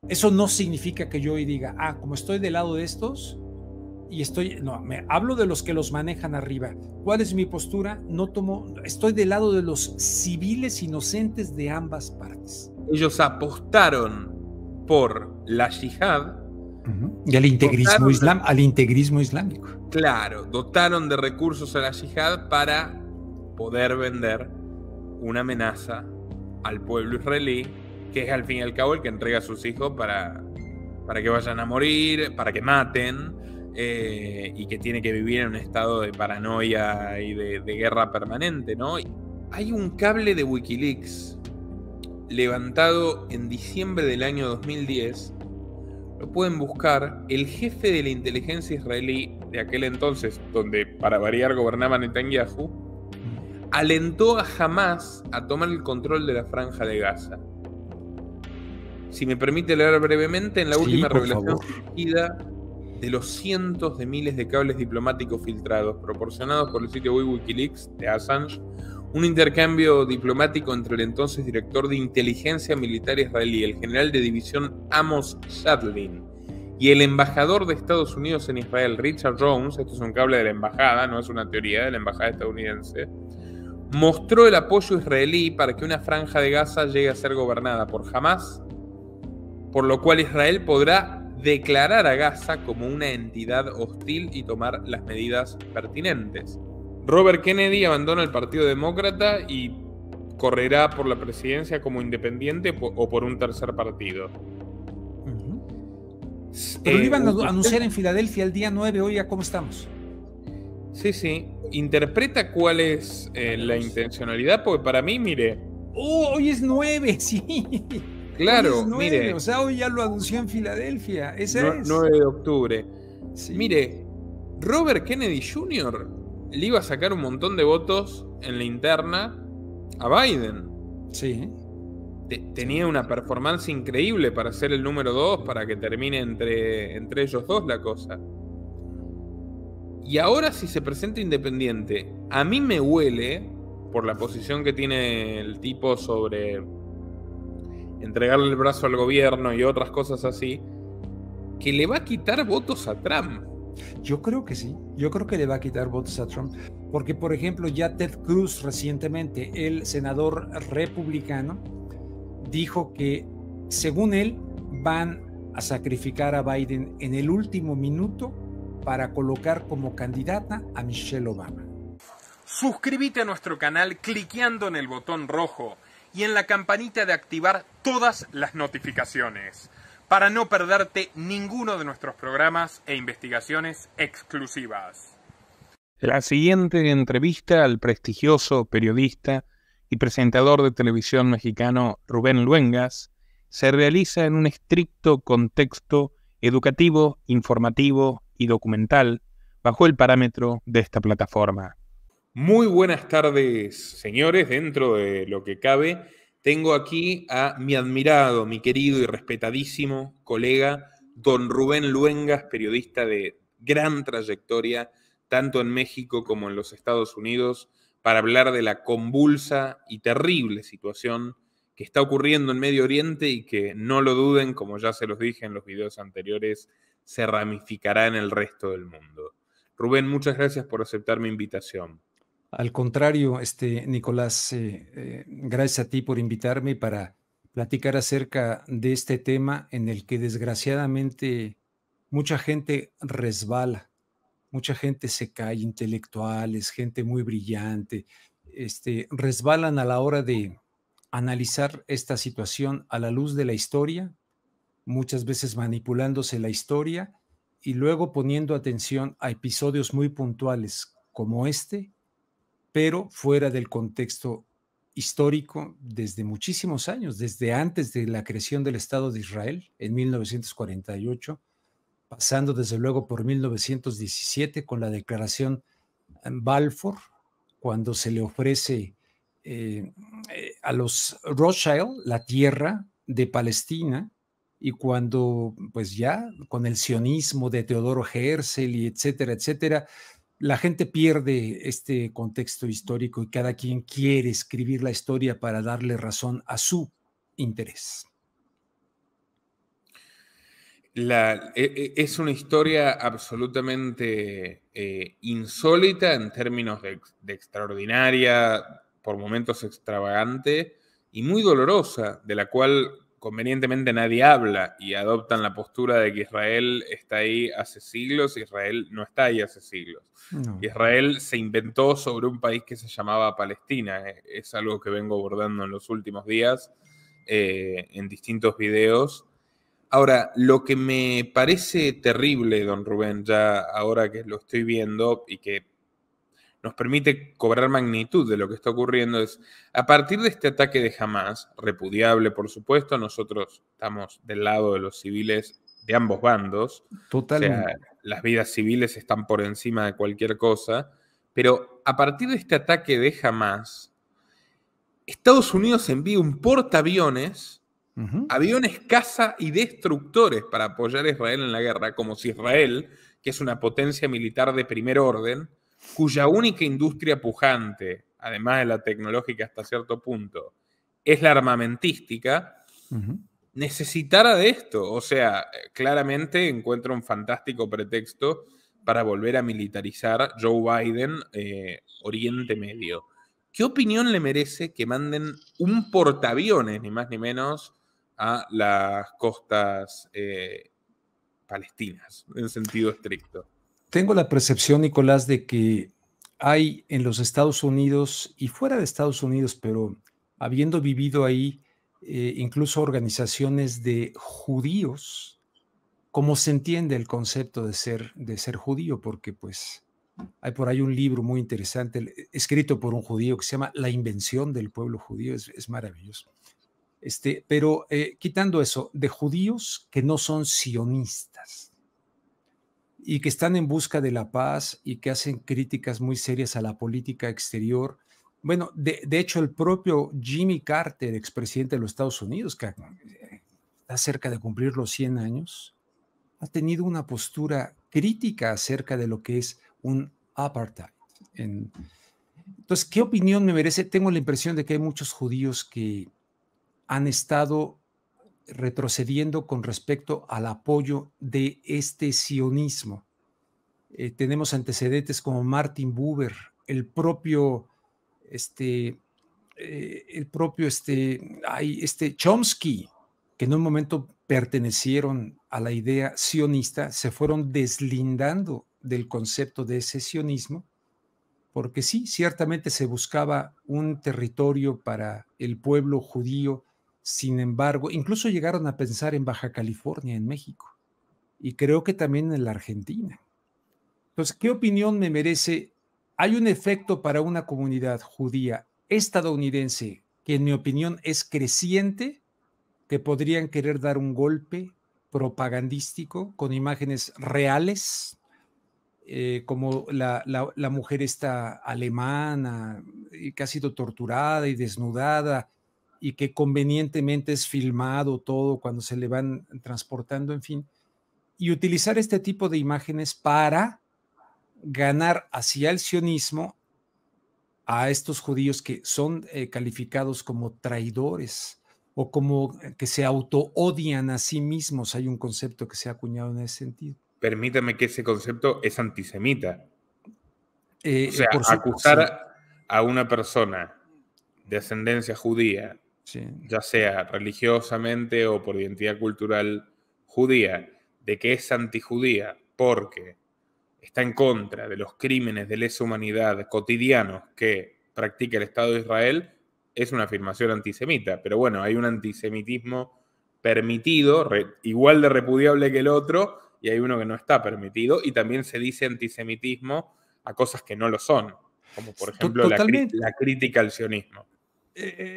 Eso no significa que yo hoy diga, como estoy del lado de estos y hablo de los que los manejan arriba. ¿Cuál es mi postura? Estoy del lado de los civiles inocentes de ambas partes. Ellos apostaron por la yihad. Y al integrismo islámico. Claro, dotaron de recursos a la yihad para poder vender una amenaza al pueblo israelí, que es al fin y al cabo el que entrega a sus hijos para que vayan a morir, para que maten, y que tiene que vivir en un estado de paranoia y de guerra permanente, ¿no? Hay un cable de Wikileaks levantado en diciembre del año 2010, lo pueden buscar. El jefe de la inteligencia israelí de aquel entonces, donde para variar gobernaba Netanyahu, alentó a Hamás a tomar el control de la franja de Gaza. Si me permite leer brevemente, en la última revelación surgida de los cientos de miles de cables diplomáticos filtrados proporcionados por el sitio Wikileaks de Assange, un intercambio diplomático entre el entonces director de inteligencia militar israelí, el general de división Amos Shadlin, y el embajador de Estados Unidos en Israel, Richard Jones, esto es un cable de la embajada, no es una teoría, de la embajada estadounidense, mostró el apoyo israelí para que una franja de Gaza llegue a ser gobernada por Hamás, por lo cual Israel podrá declarar a Gaza como una entidad hostil y tomar las medidas pertinentes. Robert Kennedy abandona el Partido Demócrata y correrá por la presidencia como independiente o por un tercer partido. Pero lo iban a anunciar en Filadelfia el día 9, oiga, ¿cómo estamos? Sí. Interpreta cuál es la intencionalidad, porque para mí, mire... hoy es 9, sí. Claro, hoy es 9, mire. O sea, hoy ya lo anunció en Filadelfia. Esa es. 9 de octubre. Sí. Mire, Robert Kennedy Jr. le iba a sacar un montón de votos en la interna a Biden. Sí. Tenía una performance increíble para ser el número 2, para que termine entre ellos dos la cosa. Y ahora, si se presenta independiente, a mí me huele, por la posición que tiene el tipo sobre entregarle el brazo al gobierno y otras cosas así, que le va a quitar votos a Trump. Yo creo que sí, yo creo que le va a quitar votos a Trump, porque por ejemplo ya Ted Cruz recientemente, el senador republicano, dijo que según él van a sacrificar a Biden en el último minuto para colocar como candidata a Michelle Obama. Suscríbete a nuestro canal cliqueando en el botón rojo y en la campanita de activar todas las notificaciones para no perderte ninguno de nuestros programas e investigaciones exclusivas. La siguiente entrevista al prestigioso periodista y presentador de televisión mexicano Rubén Luengas se realiza en un estricto contexto educativo, informativo y documental bajo el parámetro de esta plataforma. Muy buenas tardes, señores. Dentro de lo que cabe, tengo aquí a mi admirado, mi querido y respetadísimo colega, don Rubén Luengas, periodista de gran trayectoria, tanto en México como en los Estados Unidos, para hablar de la convulsa y terrible situación que está ocurriendo en Medio Oriente y que, no lo duden, como ya se los dije en los videos anteriores, se ramificará en el resto del mundo. Rubén, muchas gracias por aceptar mi invitación. Al contrario, Nicolás, gracias a ti por invitarme para platicar acerca de este tema en el que desgraciadamente mucha gente resbala, mucha gente se cae, intelectuales, gente muy brillante, resbalan a la hora de analizar esta situación a la luz de la historia, muchas veces manipulándose la historia y luego poniendo atención a episodios muy puntuales como pero fuera del contexto histórico desde muchísimos años, desde antes de la creación del Estado de Israel en 1948, pasando desde luego por 1917 con la declaración Balfour, cuando se le ofrece a los Rothschild la tierra de Palestina, y cuando pues ya con el sionismo de Teodoro Herzl y etcétera, etcétera, la gente pierde este contexto histórico y cada quien quiere escribir la historia para darle razón a su interés. Es una historia absolutamente insólita en términos de extraordinaria, por momentos extravagante y muy dolorosa, de la cual convenientemente nadie habla y adoptan la postura de que Israel está ahí hace siglos. Israel no está ahí hace siglos. No. Israel se inventó sobre un país que se llamaba Palestina. Es algo que vengo abordando en los últimos días en distintos videos. Ahora, lo que me parece terrible, don Rubén, ya ahora que lo estoy viendo y que nos permite cobrar magnitud de lo que está ocurriendo es, a partir de este ataque de Hamas, repudiable por supuesto, nosotros estamos del lado de los civiles de ambos bandos, o sea, Totalmente. las vidas civiles están por encima de cualquier cosa, pero a partir de este ataque de Hamas, Estados Unidos envía un portaaviones, Ujú. aviones caza y destructores para apoyar a Israel en la guerra, como si Israel, que es una potencia militar de primer orden, cuya única industria pujante, además de la tecnológica hasta cierto punto, es la armamentística, Ujú. necesitara de esto. O sea, claramente encuentra un fantástico pretexto para volver a militarizar Joe Biden Oriente Medio. ¿Qué opinión le merece que manden un portaaviones, ni más ni menos, a las costas palestinas, en sentido estricto? Tengo la percepción, Nicolás, de que hay en los Estados Unidos y fuera de Estados Unidos, pero habiendo vivido ahí, incluso organizaciones de judíos, como se entiende el concepto de ser judío, porque pues hay por ahí un libro muy interesante escrito por un judío que se llama La invención del pueblo judío, es maravilloso. Pero quitando eso, de judíos que no son sionistas y que están en busca de la paz y que hacen críticas muy serias a la política exterior. Bueno, de hecho, el propio Jimmy Carter, expresidente de los Estados Unidos, que está cerca de cumplir los 100 años, ha tenido una postura crítica acerca de lo que es un apartheid. Entonces, ¿qué opinión me merece? Tengo la impresión de que hay muchos judíos que han estado retrocediendo con respecto al apoyo de este sionismo. Tenemos antecedentes como Martin Buber, este, Chomsky, que en un momento pertenecieron a la idea sionista, se fueron deslindando del concepto de ese sionismo, porque sí, ciertamente se buscaba un territorio para el pueblo judío, sin embargo, incluso llegaron a pensar en Baja California, en México, y creo que también en la Argentina. Entonces, ¿qué opinión me merece? Hay un efecto para una comunidad judía estadounidense que en mi opinión es creciente, que podrían querer dar un golpe propagandístico con imágenes reales, como la mujer esta alemana y que ha sido torturada y desnudada y que convenientemente es filmado todo cuando se le van transportando, en fin, y utilizar este tipo de imágenes para ganar hacia el sionismo a estos judíos que son calificados como traidores o como que se auto-odian a sí mismos. Hay un concepto que se ha acuñado en ese sentido. Permítame que ese concepto es antisemita. O sea, Sí, acusar a una persona de ascendencia judía, sí. ya sea religiosamente o por identidad cultural judía, de que es antijudía porque está en contra de los crímenes de lesa humanidad cotidianos que practica el Estado de Israel, es una afirmación antisemita. Pero bueno, hay un antisemitismo permitido, igual de repudiable que el otro, y hay uno que no está permitido, y también se dice antisemitismo a cosas que no lo son, como por ejemplo Totalmente. la crítica al sionismo.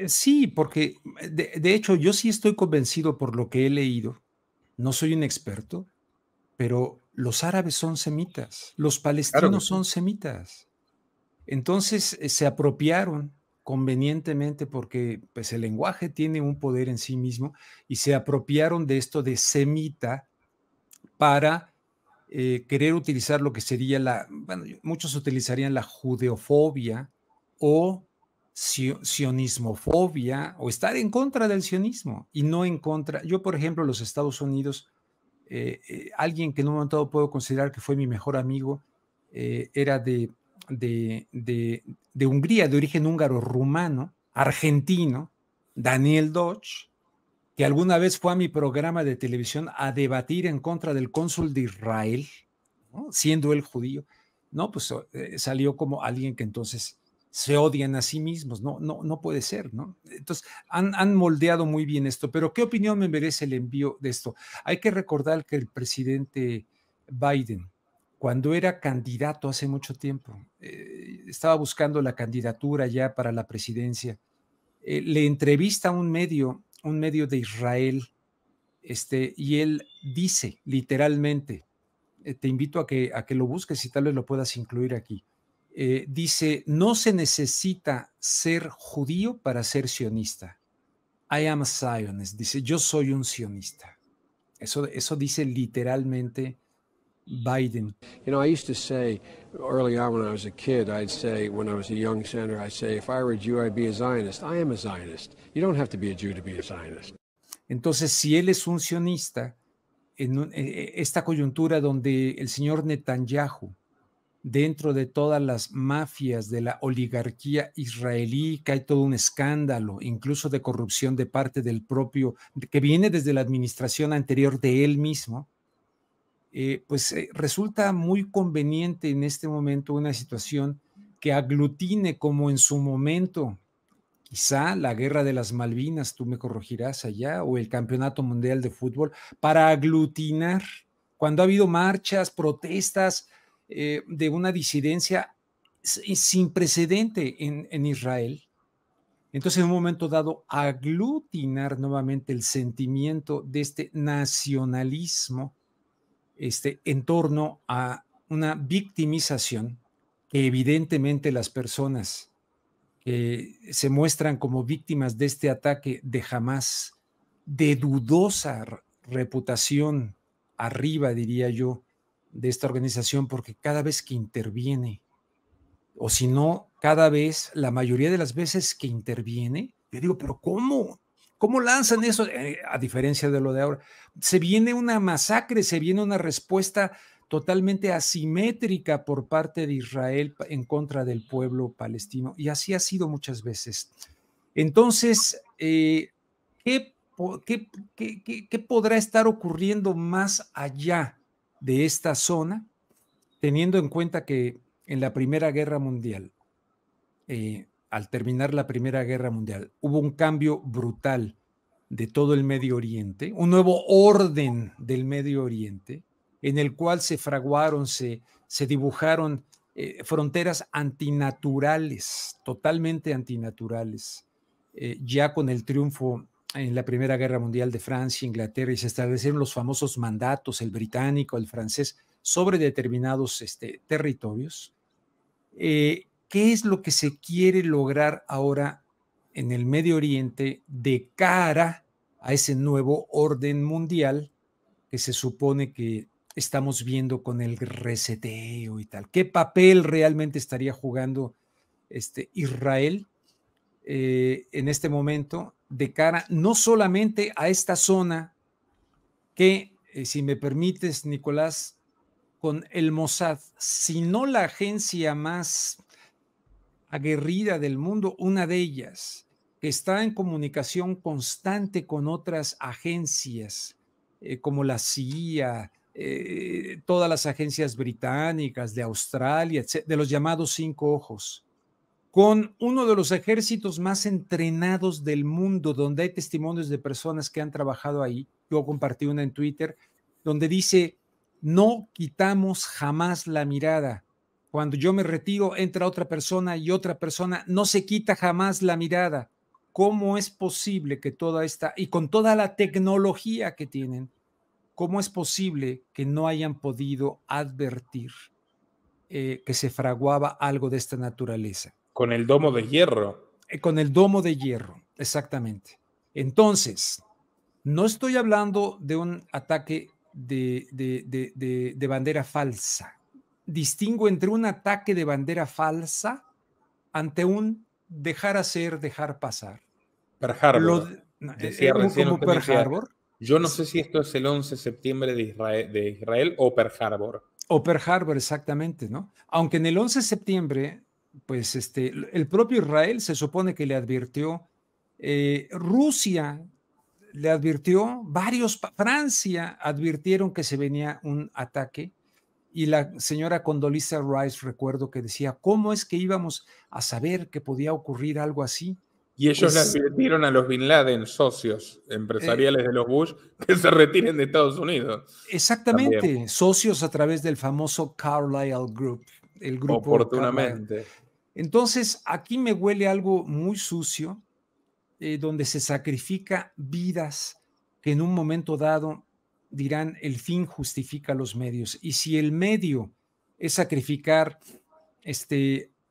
Sí, porque de hecho yo sí estoy convencido por lo que he leído. No soy un experto, pero los árabes son semitas, los Claro que palestinos sí. son semitas. Entonces se apropiaron convenientemente porque pues, el lenguaje tiene un poder en sí mismo y se apropiaron de esto de semita para querer utilizar lo que sería bueno, muchos utilizarían la judeofobia o sionismofobia o estar en contra del sionismo y no en contra. Yo, por ejemplo, los Estados Unidos alguien que en un momento dado puedo considerar que fue mi mejor amigo, era de Hungría, de origen húngaro-rumano, argentino, Daniel Dodge, que alguna vez fue a mi programa de televisión a debatir en contra del cónsul de Israel, ¿no? Siendo él judío. No, pues salió como alguien que entonces se odian a sí mismos. No puede ser, ¿no? Entonces, han moldeado muy bien esto, pero ¿qué opinión me merece el envío de esto? Hay que recordar que el presidente Biden, cuando era candidato hace mucho tiempo, estaba buscando la candidatura ya para la presidencia, le entrevista a un medio de Israel, y él dice literalmente, te invito a que lo busques y tal vez lo puedas incluir aquí. Dice, no se necesita ser judío para ser sionista. I am a Zionist. Dice, yo soy un sionista. Eso dice literalmente Biden. You know, I used to say early on when I was a kid, I'd say, when I was a young senator, I'd say, if I were a Jew, I'd be a Zionist. I am a Zionist. You don't have to be a Jew to be a Zionist. Entonces, si él es un sionista, en esta coyuntura donde el señor Netanyahu, dentro de todas las mafias de la oligarquía israelí, que hay todo un escándalo, incluso de corrupción de parte del propio, que viene desde la administración anterior de él mismo, resulta muy conveniente en este momento una situación que aglutine como en su momento, quizá la guerra de las Malvinas, tú me corregirás allá, o el Campeonato Mundial de Fútbol, para aglutinar, cuando ha habido marchas, protestas de una disidencia sin precedente en Israel. Entonces, en un momento dado, aglutinar nuevamente el sentimiento de este nacionalismo en torno a una victimización que evidentemente las personas que se muestran como víctimas de este ataque de Hamás, de dudosa reputación arriba, diría yo, de esta organización, porque cada vez que interviene, o si no, cada vez, la mayoría de las veces que interviene, yo digo, pero ¿cómo? ¿Cómo lanzan eso? A diferencia de lo de ahora, se viene una masacre, se viene una respuesta totalmente asimétrica por parte de Israel en contra del pueblo palestino, y así ha sido muchas veces. Entonces, ¿qué podrá estar ocurriendo más allá de esta zona, teniendo en cuenta que en la Primera Guerra Mundial, al terminar la Primera Guerra Mundial, hubo un cambio brutal de todo el Medio Oriente, un nuevo orden del Medio Oriente, en el cual se fraguaron, se dibujaron fronteras antinaturales, totalmente antinaturales, ya con el triunfo en la Primera Guerra Mundial de Francia, Inglaterra, y se establecieron los famosos mandatos, el británico, el francés, sobre determinados territorios. ¿Qué es lo que se quiere lograr ahora en el Medio Oriente de cara a ese nuevo orden mundial que se supone que estamos viendo con el reseteo y tal? ¿Qué papel realmente estaría jugando Israel en este momento de cara no solamente a esta zona que, si me permites, Nicolás, con el Mossad, sino la agencia más aguerrida del mundo, una de ellas, que está en comunicación constante con otras agencias, como la CIA, todas las agencias británicas, de Australia, de los llamados 5 ojos, con uno de los ejércitos más entrenados del mundo, donde hay testimonios de personas que han trabajado ahí. Yo compartí una en Twitter, donde dice, no quitamos jamás la mirada. Cuando yo me retiro, entra otra persona y otra persona, no se quita jamás la mirada. ¿Cómo es posible que toda esta, y con toda la tecnología que tienen, cómo es posible que no hayan podido advertir que se fraguaba algo de esta naturaleza? Con el domo de hierro. Con el domo de hierro, exactamente. Entonces, no estoy hablando de un ataque de bandera falsa. Distingo entre un ataque de bandera falsa ante un dejar hacer, dejar pasar. Pearl Harbor. Decía recién Como usted Pearl decía, Harbor. Yo no sé si esto es el 11 de septiembre de Israel o Pearl Harbor. O Pearl Harbor, exactamente, ¿no? Aunque en el 11 de septiembre, pues el propio Israel se supone que le advirtió, Rusia le advirtió, Francia advirtieron que se venía un ataque, y la señora Condoleezza Rice, recuerdo que decía, ¿cómo es que íbamos a saber que podía ocurrir algo así? Y ellos le Pues advirtieron a los Bin Laden, socios eh, empresariales de los Bush, que se retiren de Estados Unidos. También, exactamente, socios a través del famoso Carlyle Group, el grupo Carlyle. oportunamente. Entonces, aquí me huele algo muy sucio, donde se sacrifica vidas que en un momento dado dirán el fin justifica los medios. Y si el medio es sacrificar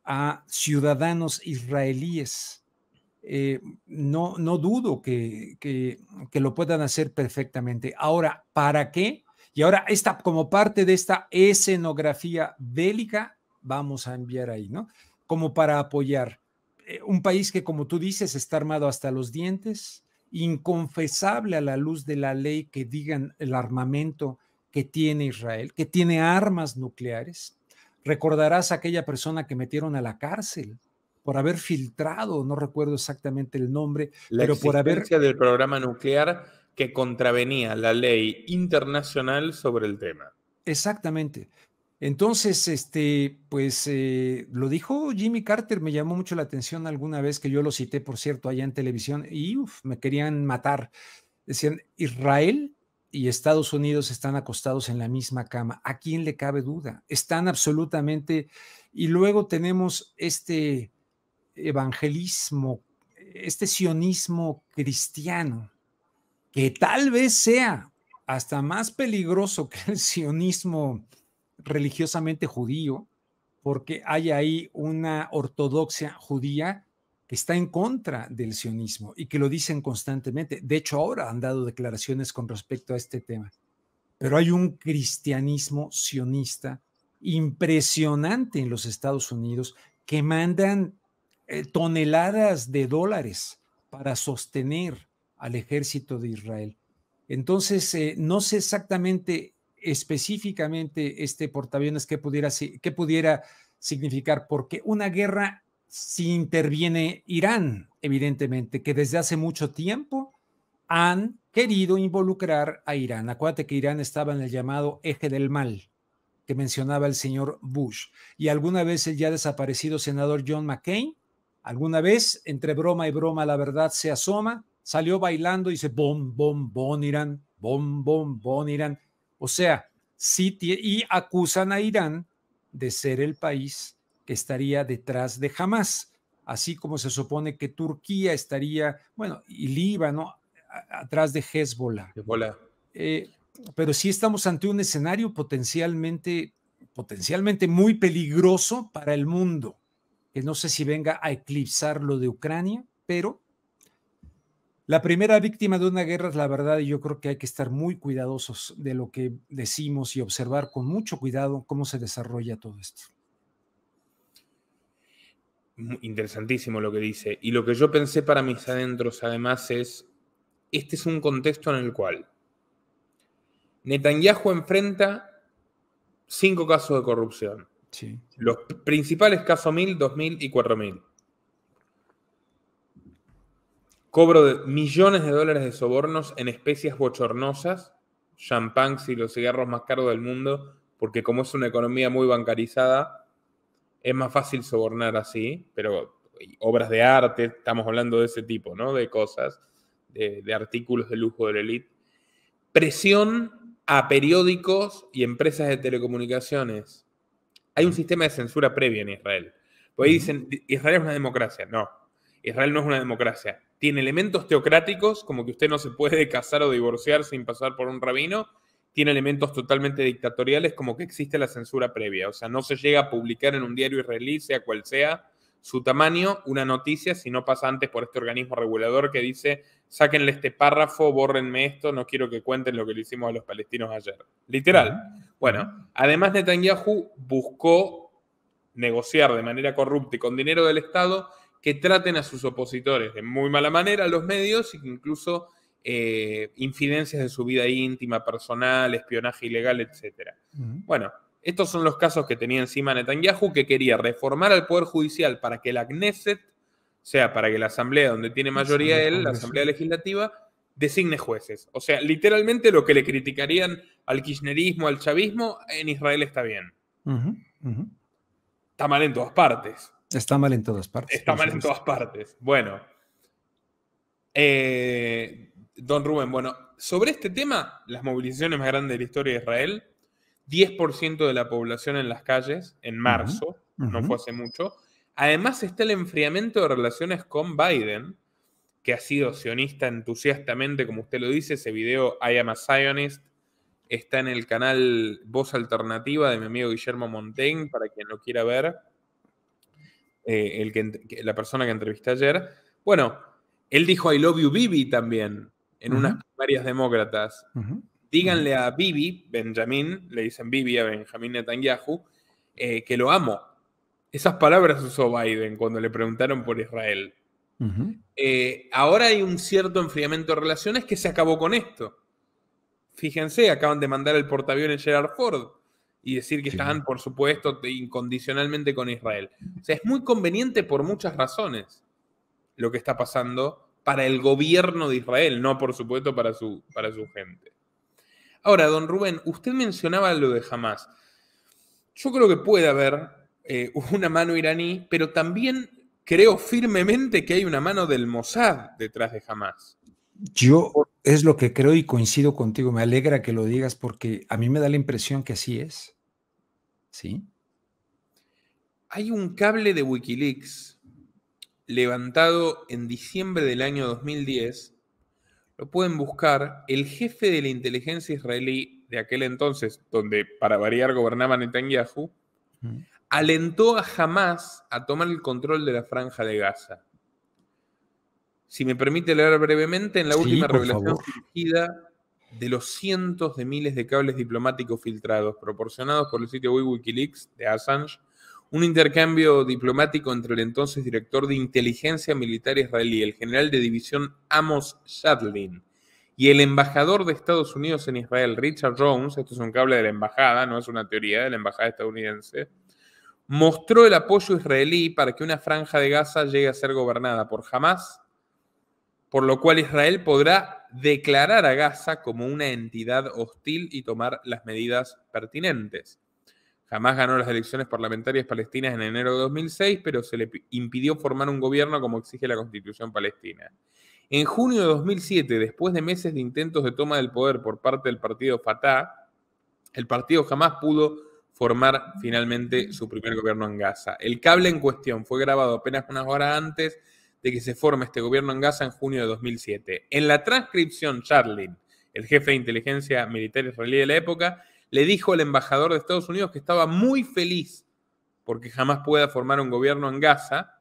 a ciudadanos israelíes, no dudo que lo puedan hacer perfectamente. Ahora, ¿para qué? Y ahora, como parte de esta escenografía bélica, vamos a enviar ahí, ¿no? Como para apoyar un país que, como tú dices, está armado hasta los dientes, inconfesable a la luz de la ley que digan el armamento que tiene Israel, que tiene armas nucleares. Recordarás a aquella persona que metieron a la cárcel por haber filtrado, no recuerdo exactamente el nombre, La pero por haber... existencia del programa nuclear que contravenía la ley internacional sobre el tema. Exactamente. Entonces, pues lo dijo Jimmy Carter, me llamó mucho la atención alguna vez que yo lo cité, por cierto, allá en televisión, y me querían matar. Decían, Israel y Estados Unidos están acostados en la misma cama. ¿A quién le cabe duda? Están absolutamente... Y luego tenemos este evangelismo, este sionismo cristiano, que tal vez sea hasta más peligroso que el sionismo religiosamente judío, porque hay ahí una ortodoxia judía que está en contra del sionismo y que lo dicen constantemente. De hecho, ahora han dado declaraciones con respecto a este tema. Pero hay un cristianismo sionista impresionante en los Estados Unidos que mandan toneladas de dólares para sostener al ejército de Israel. Entonces, no sé exactamente, específicamente, este portaaviones qué pudiera significar, porque una guerra si interviene Irán, evidentemente, que desde hace mucho tiempo han querido involucrar a Irán. Acuérdate que Irán estaba en el llamado eje del mal que mencionaba el señor Bush. Y alguna vez el ya desaparecido senador John McCain, alguna vez, entre broma y broma, la verdad se asoma, salió bailando y dice, bom, bom, bon Irán, bom, bom, bon Irán. O sea, sí, y acusan a Irán de ser el país que estaría detrás de Hamas, así como se supone que Turquía estaría, bueno, y Líbano, atrás de Hezbollah. Hola. Pero sí estamos ante un escenario potencialmente muy peligroso para el mundo, que no sé si venga a eclipsar lo de Ucrania, pero la primera víctima de una guerra es la verdad, y yo creo que hay que estar muy cuidadosos de lo que decimos y observar con mucho cuidado cómo se desarrolla todo esto. Interesantísimo lo que dice. Y lo que yo pensé para mis adentros, además, es, este es un contexto en el cual Netanyahu enfrenta 5 casos de corrupción. Sí. Los principales casos 1000, 2000 y 4000. Cobro de millones de dólares de sobornos en especias bochornosas, champagnes y los cigarros más caros del mundo, porque como es una economía muy bancarizada, es más fácil sobornar así, pero obras de arte, estamos hablando de ese tipo, ¿no? De cosas, de artículos de lujo de la élite. Presión a periódicos y empresas de telecomunicaciones. Hay un sistema de censura previa en Israel. Porque ahí dicen, Israel es una democracia. No, Israel no es una democracia. Tiene elementos teocráticos, como que usted no se puede casar o divorciar sin pasar por un rabino. Tiene elementos totalmente dictatoriales, como que existe la censura previa. O sea, no se llega a publicar en un diario israelí, sea cual sea su tamaño, una noticia, si no pasa antes por este organismo regulador que dice, sáquenle este párrafo, bórrenme esto, no quiero que cuenten lo que le hicimos a los palestinos ayer. Literal. Bueno, además Netanyahu buscó negociar de manera corrupta y con dinero del Estado que traten a sus opositores de muy mala manera a los medios y que incluso infidencias de su vida íntima, personal, espionaje ilegal, etc. Bueno, estos son los casos que tenía encima Netanyahu, que quería reformar al Poder Judicial para que la Knesset, o sea, para que la Asamblea, donde tiene mayoría él, la Asamblea Legislativa, designe jueces. O sea, literalmente lo que le criticarían al kirchnerismo, al chavismo, en Israel está bien. Está mal en todas partes. Está mal en todas partes. Está mal en todas partes. Bueno. Don Rubén, bueno, sobre este tema, las movilizaciones más grandes de la historia de Israel, 10% de la población en las calles en marzo, no fue hace mucho. Además está el enfriamiento de relaciones con Biden, que ha sido sionista entusiastamente, como usted lo dice. Ese video, I Am a Zionist, está en el canal Voz Alternativa de mi amigo Guillermo Montaigne, para quien lo quiera ver, la persona que entrevisté ayer. Bueno, él dijo I love you Bibi también, en unas primarias demócratas. Díganle a Bibi, Benjamín, le dicen Bibi a Benjamín Netanyahu, que lo amo. Esas palabras usó Biden cuando le preguntaron por Israel. Ahora hay un cierto enfriamiento de relaciones que se acabó con esto. Fíjense, acaban de mandar el portaaviones Gerald Ford y decir que están, por supuesto, incondicionalmente con Israel. O sea, es muy conveniente por muchas razones lo que está pasando para el gobierno de Israel, no, por supuesto, para su gente. Ahora, don Rubén, usted mencionaba lo de Hamás. Yo creo que puede haber una mano iraní, pero también creo firmemente que hay una mano del Mossad detrás de Hamás. Yo es lo que creo y coincido contigo. Me alegra que lo digas porque a mí me da la impresión que así es. ¿Sí? Hay un cable de Wikileaks levantado en diciembre del año 2010. Lo pueden buscar. El jefe de la inteligencia israelí de aquel entonces, donde para variar gobernaba Netanyahu, alentó a Hamás a tomar el control de la Franja de Gaza. Si me permite leer brevemente, en la última revelación surgida de los cientos de miles de cables diplomáticos filtrados proporcionados por el sitio Wikileaks de Assange, un intercambio diplomático entre el entonces director de inteligencia militar israelí, el general de división Amos Shadlin, y el embajador de Estados Unidos en Israel, Richard Jones, esto es un cable de la embajada, no es una teoría, de la embajada estadounidense, mostró el apoyo israelí para que una franja de Gaza llegue a ser gobernada por Hamás, por lo cual Israel podrá declarar a Gaza como una entidad hostil y tomar las medidas pertinentes. Hamás ganó las elecciones parlamentarias palestinas en enero de 2006, pero se le impidió formar un gobierno como exige la Constitución palestina. En junio de 2007, después de meses de intentos de toma del poder por parte del partido Fatah, el partido Hamás pudo formar finalmente su primer gobierno en Gaza. El cable en cuestión fue grabado apenas unas horas antes de que se forme este gobierno en Gaza en junio de 2007. En la transcripción, Shadlin, el jefe de inteligencia militar israelí de la época, le dijo al embajador de Estados Unidos que estaba muy feliz porque jamás pueda formar un gobierno en Gaza,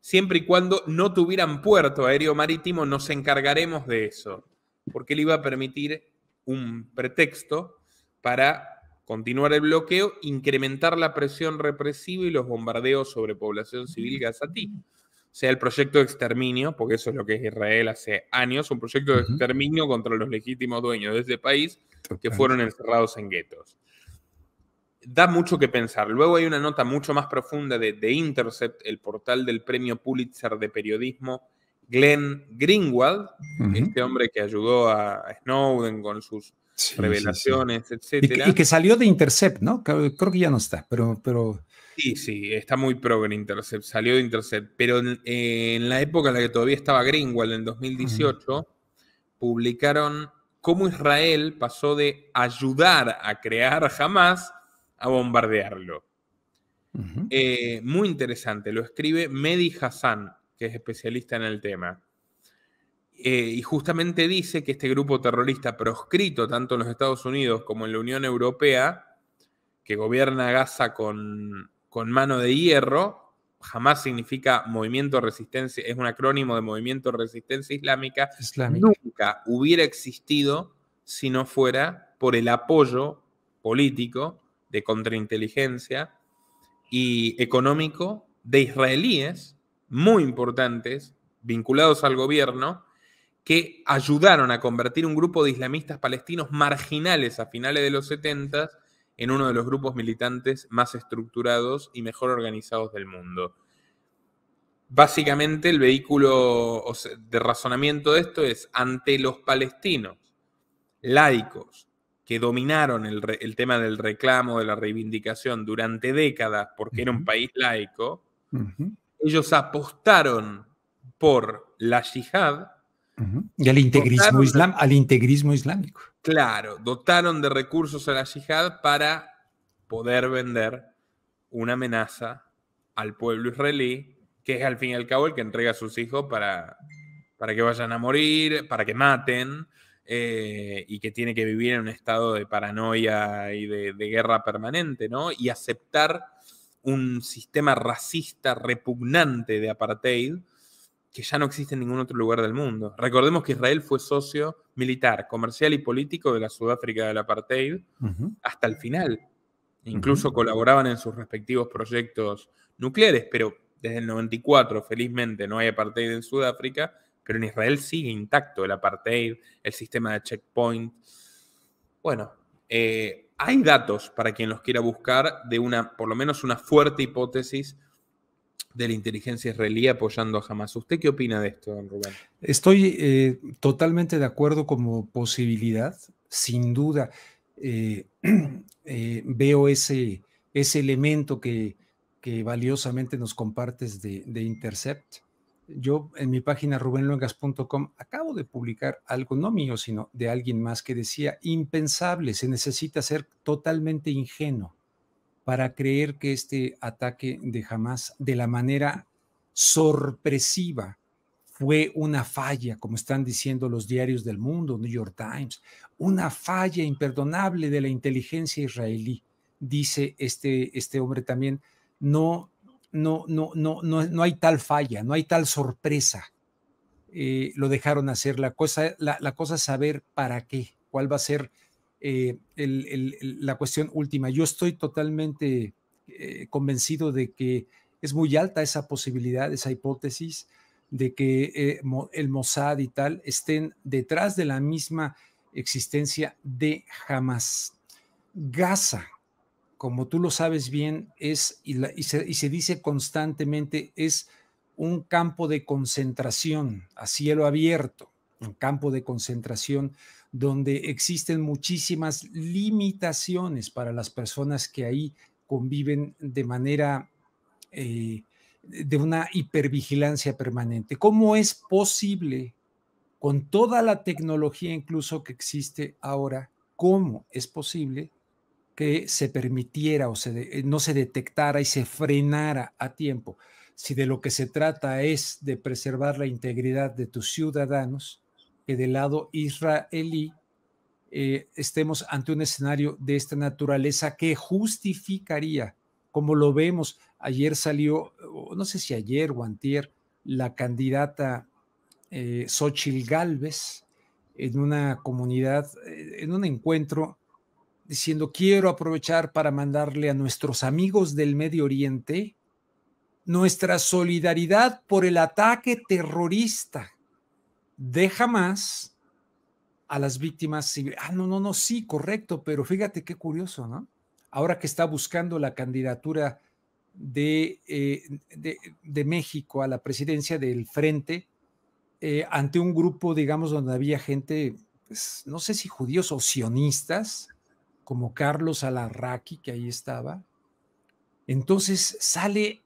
siempre y cuando no tuvieran puerto aéreo marítimo, nos encargaremos de eso, porque le iba a permitir un pretexto para continuar el bloqueo, incrementar la presión represiva y los bombardeos sobre población civil gazatí. O sea, el proyecto de exterminio, porque eso es lo que es Israel hace años, un proyecto de exterminio contra los legítimos dueños de ese país que fueron encerrados en guetos. Da mucho que pensar. Luego hay una nota mucho más profunda de Intercept, el portal del premio Pulitzer de periodismo, Glenn Greenwald, este hombre que ayudó a Snowden con sus revelaciones, etc. Y que salió de Intercept, ¿no? Creo que ya no está, pero... Sí, está muy pro en Intercept, salió de Intercept, pero en la época en la que todavía estaba Greenwald, en 2018, publicaron cómo Israel pasó de ayudar a crear Hamás a bombardearlo. Muy interesante, lo escribe Mehdi Hassan, que es especialista en el tema. Y justamente dice que este grupo terrorista proscrito tanto en los Estados Unidos como en la Unión Europea, que gobierna Gaza con mano de hierro, Hamás significa movimiento de resistencia, es un acrónimo de movimiento de resistencia islámica, nunca hubiera existido si no fuera por el apoyo político de contrainteligencia y económico de israelíes muy importantes, vinculados al gobierno, que ayudaron a convertir un grupo de islamistas palestinos marginales a finales de los 70 en uno de los grupos militantes más estructurados y mejor organizados del mundo. Básicamente el vehículo de razonamiento de esto es: ante los palestinos laicos que dominaron el tema del reclamo, de la reivindicación durante décadas porque era un país laico, ellos apostaron por la yihad. Y al integrismo islámico. Claro, dotaron de recursos a la yihad para poder vender una amenaza al pueblo israelí, que es al fin y al cabo el que entrega a sus hijos para que vayan a morir, para que maten, y que tiene que vivir en un estado de paranoia y de guerra permanente, ¿no? Y aceptar un sistema racista repugnante de apartheid que ya no existe en ningún otro lugar del mundo. Recordemos que Israel fue socio militar, comercial y político de la Sudáfrica del apartheid hasta el final. Incluso colaboraban en sus respectivos proyectos nucleares, pero desde el 94, felizmente, no hay apartheid en Sudáfrica, pero en Israel sigue intacto el apartheid, el sistema de checkpoint. Bueno, hay datos para quien los quiera buscar de por lo menos una fuerte hipótesis de la inteligencia israelí apoyando a Hamas. ¿Usted qué opina de esto, don Rubén? Estoy totalmente de acuerdo como posibilidad, sin duda. Veo ese elemento que valiosamente nos compartes de Intercept. Yo en mi página rubenluengas.com acabo de publicar algo, no mío, sino de alguien más, que decía: impensable, se necesita ser totalmente ingenuo para creer que este ataque de Hamas, de la manera sorpresiva, fue una falla, como están diciendo los diarios del mundo, New York Times, una falla imperdonable de la inteligencia israelí. Dice este hombre también: no hay tal falla, no hay tal sorpresa. Lo dejaron hacer. La cosa es saber para qué, cuál va a ser la cuestión última. Yo estoy totalmente convencido de que es muy alta esa posibilidad, esa hipótesis de que el Mossad y tal estén detrás de la misma existencia de Hamas. Gaza, como tú lo sabes bien, y se dice constantemente, es un campo de concentración a cielo abierto, un campo de concentración donde existen muchísimas limitaciones para las personas que ahí conviven de manera de una hipervigilancia permanente. ¿Cómo es posible, con toda la tecnología incluso que existe ahora, cómo es posible que se permitiera o no se detectara y se frenara a tiempo? Si de lo que se trata es de preservar la integridad de tus ciudadanos, que del lado israelí estemos ante un escenario de esta naturaleza que justificaría, como lo vemos, ayer salió, no sé si ayer o antier, la candidata Xóchitl Gálvez en una comunidad, en un encuentro, diciendo: quiero aprovechar para mandarle a nuestros amigos del Medio Oriente nuestra solidaridad por el ataque terrorista de Hamas a las víctimas civiles. No, sí, correcto, pero fíjate qué curioso, ¿no? Ahora que está buscando la candidatura de México a la presidencia del Frente, ante un grupo, digamos, donde había gente, pues, no sé si judíos o sionistas, como Carlos Alarraqui, que ahí estaba. Entonces sale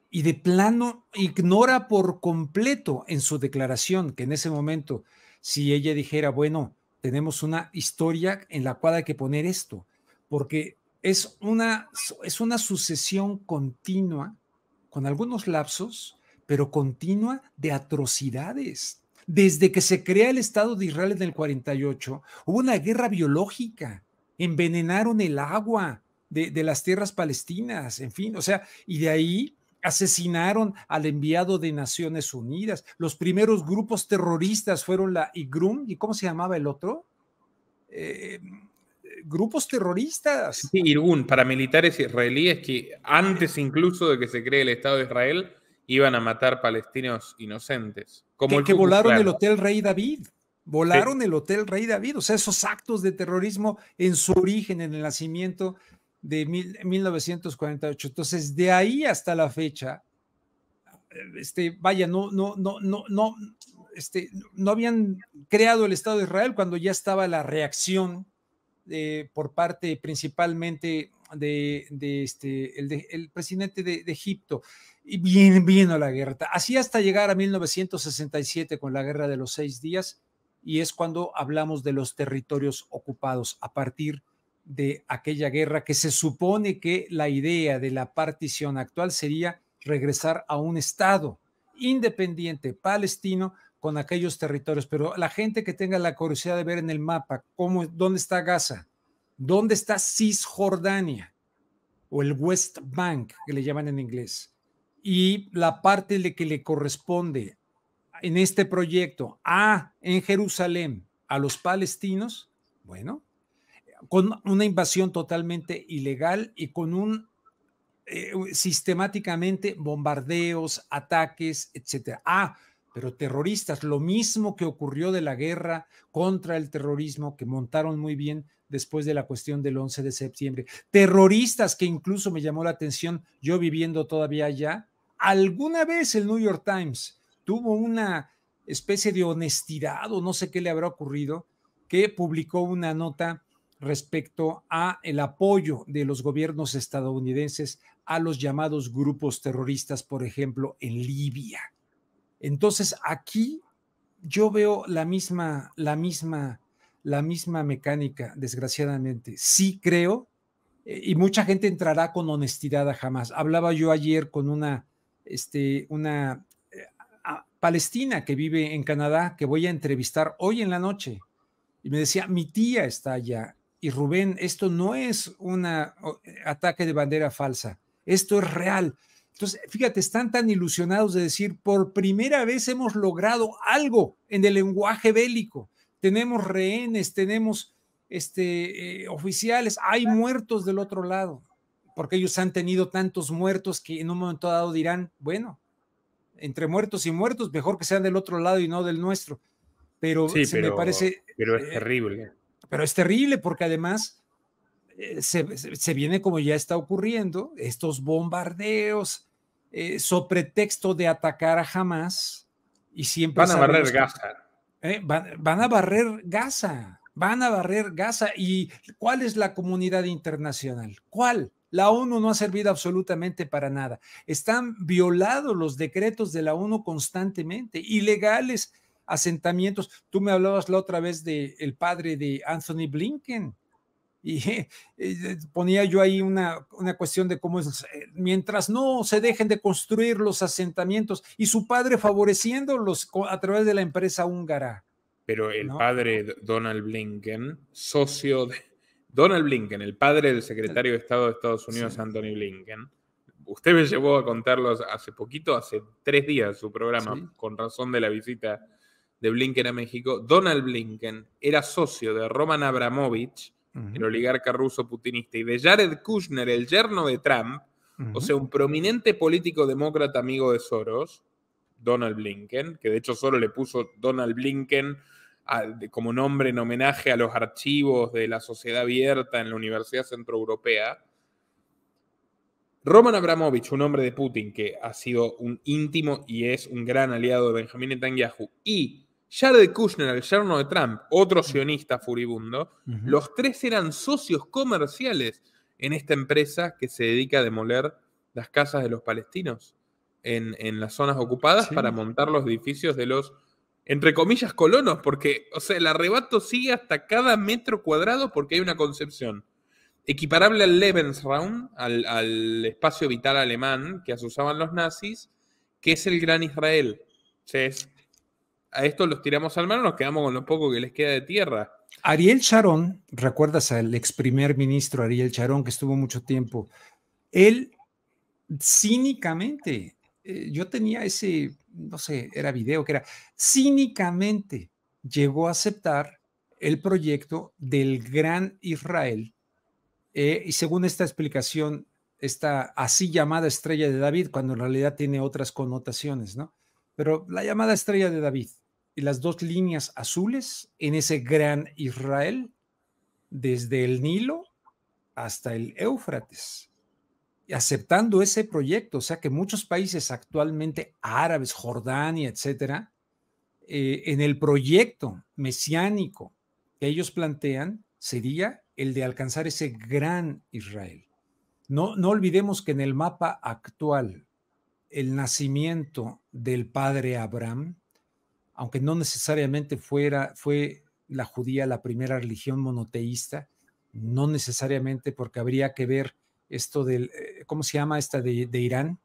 y de plano ignora por completo en su declaración que en ese momento, si ella dijera: bueno, tenemos una historia en la cual hay que poner esto, porque es una sucesión continua, con algunos lapsos, pero continua, de atrocidades. Desde que se crea el Estado de Israel en el 48, hubo una guerra biológica, envenenaron el agua de las tierras palestinas, en fin, o sea, y de ahí asesinaron al enviado de Naciones Unidas. Los primeros grupos terroristas fueron la IGRUM, ¿y cómo se llamaba el otro? Grupos terroristas. Sí, Irgun, paramilitares israelíes que antes incluso de que se cree el Estado de Israel iban a matar palestinos inocentes. como el que Ku Klux volaron Klan. el Hotel Rey David. Volaron Sí. el Hotel Rey David. O sea, esos actos de terrorismo en su origen, en el nacimiento de 1948. Entonces, de ahí hasta la fecha, vaya, no habían creado el Estado de Israel cuando ya estaba la reacción por parte principalmente el presidente de Egipto, y vino la guerra, así hasta llegar a 1967 con la Guerra de los 6 días, y es cuando hablamos de los territorios ocupados, a partir de aquella guerra, que se supone que la idea de la partición actual sería regresar a un Estado independiente palestino con aquellos territorios. Pero la gente que tenga la curiosidad de ver en el mapa dónde está Gaza, dónde está Cisjordania o el West Bank, que le llaman en inglés, y la parte que le corresponde en este proyecto en Jerusalén a los palestinos, bueno, con una invasión totalmente ilegal y con sistemáticamente bombardeos, ataques, etcétera. Pero terroristas, lo mismo que ocurrió de la guerra contra el terrorismo, que montaron muy bien después de la cuestión del 11 de septiembre. Terroristas que incluso me llamó la atención, yo viviendo todavía allá, alguna vez el New York Times tuvo una especie de honestidad, o no sé qué le habrá ocurrido, que publicó una nota respecto a el apoyo de los gobiernos estadounidenses a los llamados grupos terroristas, por ejemplo, en Libia. Entonces, aquí yo veo la misma mecánica, desgraciadamente. Sí creo, y mucha gente entrará con honestidad a Hamas. Hablaba yo ayer con una palestina que vive en Canadá, que voy a entrevistar hoy en la noche, y me decía, mi tía está allá. Y Rubén, esto no es un ataque de bandera falsa, esto es real. Entonces, fíjate, están tan ilusionados de decir, por primera vez hemos logrado algo en el lenguaje bélico. Tenemos rehenes, tenemos oficiales, hay muertos del otro lado, porque ellos han tenido tantos muertos que en un momento dado dirán, bueno, entre muertos y muertos, mejor que sean del otro lado y no del nuestro. Pero Sí, me parece... pero es terrible. Pero es terrible porque además se viene, como ya está ocurriendo, estos bombardeos sobre pretexto de atacar a Hamas, y siempre van a barrer Gaza. Van a barrer Gaza, van a barrer Gaza. ¿Y cuál es la comunidad internacional? ¿Cuál? La ONU no ha servido absolutamente para nada. Están violados los decretos de la ONU constantemente, ilegales asentamientos. Tú me hablabas la otra vez del padre de Anthony Blinken, y ponía yo ahí una cuestión de cómo es, mientras no se dejen de construir los asentamientos, y su padre favoreciéndolos a través de la empresa húngara. Pero el padre Donald Blinken, socio de Donald Blinken, el padre del secretario de Estado de Estados Unidos, sí, Anthony Blinken, usted me llevó a contarlo hace poquito, hace 3 días, su programa, sí, con razón de la visita de Blinken a México. Donald Blinken era socio de Roman Abramovich, el oligarca ruso putinista, y de Jared Kushner, el yerno de Trump, o sea, un prominente político demócrata amigo de Soros, Donald Blinken, que de hecho solo le puso Donald Blinken como nombre en homenaje a los archivos de la Sociedad Abierta en la Universidad Centroeuropea. Roman Abramovich, un hombre de Putin que ha sido un íntimo y es un gran aliado de Benjamin Netanyahu, y Jared Kushner, el yerno de Trump, otro sionista furibundo, los tres eran socios comerciales en esta empresa que se dedica a demoler las casas de los palestinos en las zonas ocupadas, sí, para montar los edificios de los, entre comillas, colonos, porque, o sea, el arrebato sigue hasta cada metro cuadrado porque hay una concepción equiparable al Lebensraum, al espacio vital alemán que usaban los nazis, que es el Gran Israel. Entonces, a esto los tiramos al mar, nos quedamos con lo poco que les queda de tierra. Ariel Sharon, ¿recuerdas al ex primer ministro Ariel Sharon, que estuvo mucho tiempo? Él cínicamente, yo tenía ese, no sé, era video que era, cínicamente llegó a aceptar el proyecto del Gran Israel, y según esta explicación, esta así llamada estrella de David, cuando en realidad tiene otras connotaciones, ¿no? pero la llamada estrella de David y las dos líneas azules en ese gran Israel, desde el Nilo hasta el Éufrates, aceptando ese proyecto. O sea que muchos países actualmente árabes, Jordania, etcétera, en el proyecto mesiánico que ellos plantean sería el de alcanzar ese gran Israel. No olvidemos que en el mapa actual, el nacimiento del padre Abraham, aunque no necesariamente fue la judía la primera religión monoteísta, no necesariamente, porque habría que ver esto del, ¿cómo se llama esta de Irán?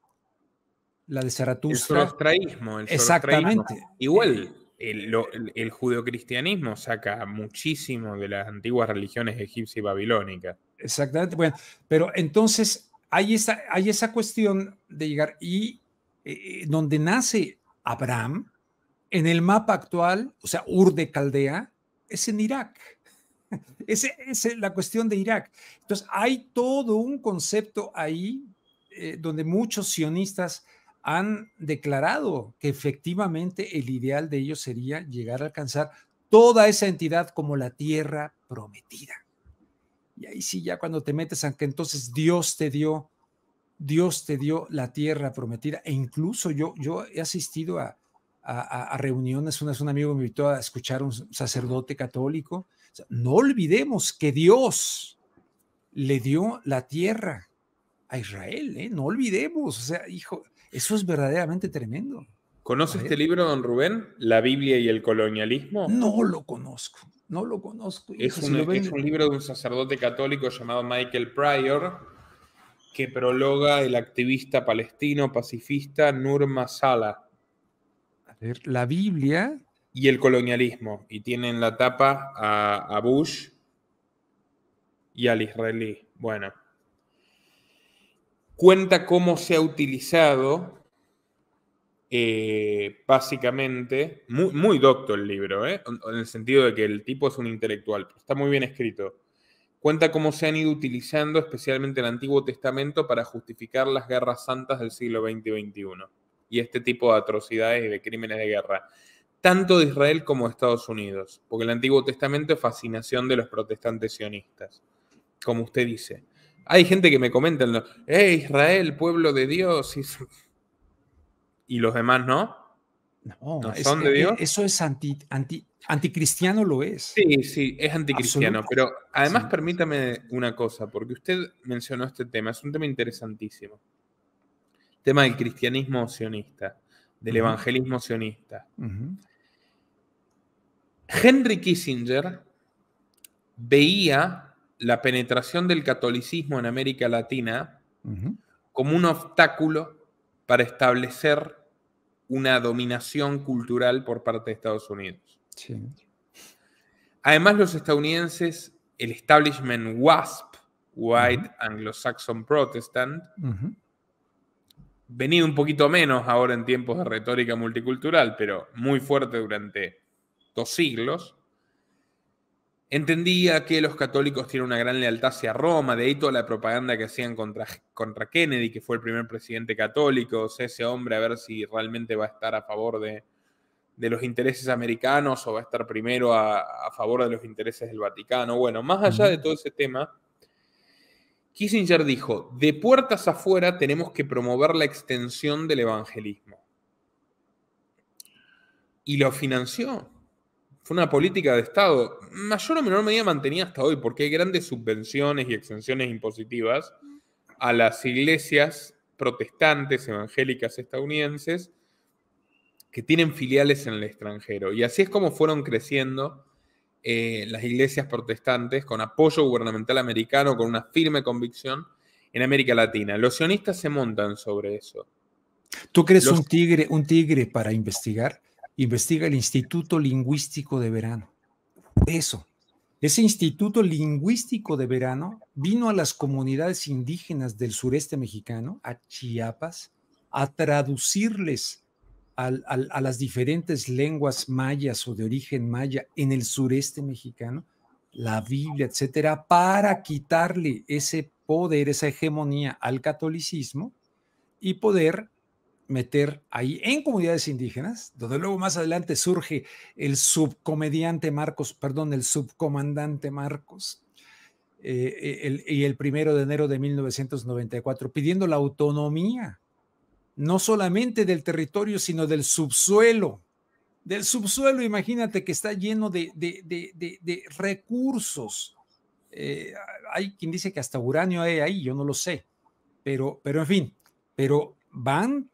La de Zaratustra. El zoroastraísmo. Exactamente. Igual, el judeocristianismo saca muchísimo de las antiguas religiones egipcia y babilónica. Exactamente. Bueno, pero entonces hay esa cuestión de llegar y donde nace Abraham, en el mapa actual, o sea, Ur de Caldea, es en Irak. Esa es la cuestión de Irak. Entonces, hay todo un concepto ahí donde muchos sionistas han declarado que efectivamente el ideal de ellos sería llegar a alcanzar toda esa entidad como la tierra prometida. Y ahí sí, ya cuando te metes a que entonces Dios te dio la tierra prometida. E incluso yo he asistido a reuniones. Un amigo me invitó a escuchar a un sacerdote católico. O sea, no olvidemos que Dios le dio la tierra a Israel, ¿eh? No olvidemos. O sea, hijo, eso es verdaderamente tremendo. ¿Conoce este libro, don Rubén? La Biblia y el colonialismo. No lo conozco. Hijo, Es un libro de un sacerdote católico llamado Michael Pryor, que prologa el activista palestino pacifista Nur Masala. A ver, la Biblia y el colonialismo. Y tiene en la tapa a Bush y al israelí. Bueno. Cuenta cómo se ha utilizado, básicamente, muy docto el libro, en el sentido de que el tipo es un intelectual, pero está muy bien escrito. Cuenta cómo se han ido utilizando, especialmente el Antiguo Testamento, para justificar las guerras santas del siglo XX y XXI. Y este tipo de atrocidades y de crímenes de guerra. Tanto de Israel como de Estados Unidos. Porque el Antiguo Testamento es fascinación de los protestantes sionistas. Como usted dice. Hay gente que me comenta, Israel, pueblo de Dios. Y los demás no. No, son de Dios. Eso es anticristiano, lo es. Sí, es anticristiano. Pero además permítame una cosa, porque usted mencionó este tema. Es un tema interesantísimo. El tema del cristianismo sionista, del evangelismo sionista. Henry Kissinger veía la penetración del catolicismo en América Latina como un obstáculo para establecer una dominación cultural por parte de Estados Unidos. Sí. Además, los estadounidenses, el establishment WASP, White Anglo-Saxon Protestant, venido un poquito menos ahora en tiempos de retórica multicultural, pero muy fuerte durante 2 siglos, entendía que los católicos tienen una gran lealtad hacia Roma, de ahí toda la propaganda que hacían contra Kennedy, que fue el primer presidente católico, o sea, ese hombre a ver si realmente va a estar a favor de los intereses americanos o va a estar primero a favor de los intereses del Vaticano. Bueno, más allá de todo ese tema, Kissinger dijo, de puertas afuera tenemos que promover la extensión del evangelismo. Y lo financió. Fue una política de Estado, mayor o menor medida mantenida hasta hoy, porque hay grandes subvenciones y exenciones impositivas a las iglesias protestantes, evangélicas estadounidenses, que tienen filiales en el extranjero. Y así es como fueron creciendo las iglesias protestantes con apoyo gubernamental americano, con una firme convicción en América Latina. Los sionistas se montan sobre eso. ¿Tú crees un tigre para investigar? Investiga el Instituto Lingüístico de Verano. Eso. Ese Instituto Lingüístico de Verano vino a las comunidades indígenas del sureste mexicano, a Chiapas, a traducirles a las diferentes lenguas mayas o de origen maya en el sureste mexicano, la Biblia, etcétera, para quitarle ese poder, esa hegemonía al catolicismo y poder meter ahí en comunidades indígenas, donde luego más adelante surge el subcomandante Marcos, y el 1 de enero de 1994, pidiendo la autonomía, no solamente del territorio, sino del subsuelo. Del subsuelo, imagínate que está lleno de recursos. Hay quien dice que hasta uranio hay ahí, yo no lo sé, pero en fin, pero van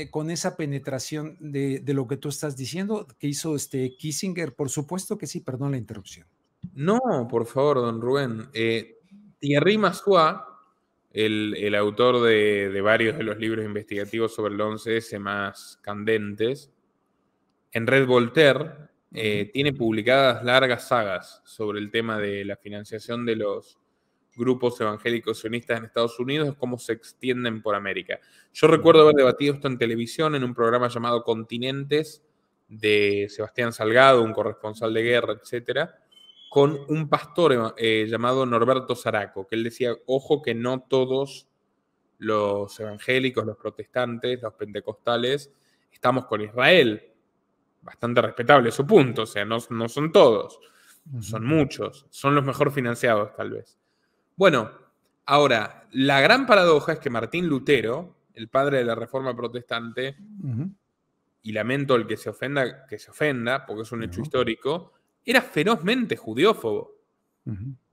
con esa penetración de lo que tú estás diciendo, que hizo Kissinger, por supuesto que sí, perdón la interrupción. No, por favor, don Rubén. Thierry Massoua, el autor de varios de los libros investigativos sobre el 11S más candentes, en Red Voltaire tiene publicadas largas sagas sobre el tema de la financiación de los grupos evangélicos sionistas en Estados Unidos, cómo se extienden por América. Yo recuerdo haber debatido esto en televisión en un programa llamado Continentes de Sebastián Salgado, un corresponsal de guerra, etcétera, con un pastor llamado Norberto Zaraco, que él decía, ojo que no todos los evangélicos, los protestantes, los pentecostales, estamos con Israel. Bastante respetable su punto, o sea, no son todos, son muchos, son los mejor financiados tal vez. Bueno, ahora, la gran paradoja es que Martín Lutero, el padre de la Reforma Protestante, y lamento el que se ofenda, porque es un hecho histórico, era ferozmente judeófobo.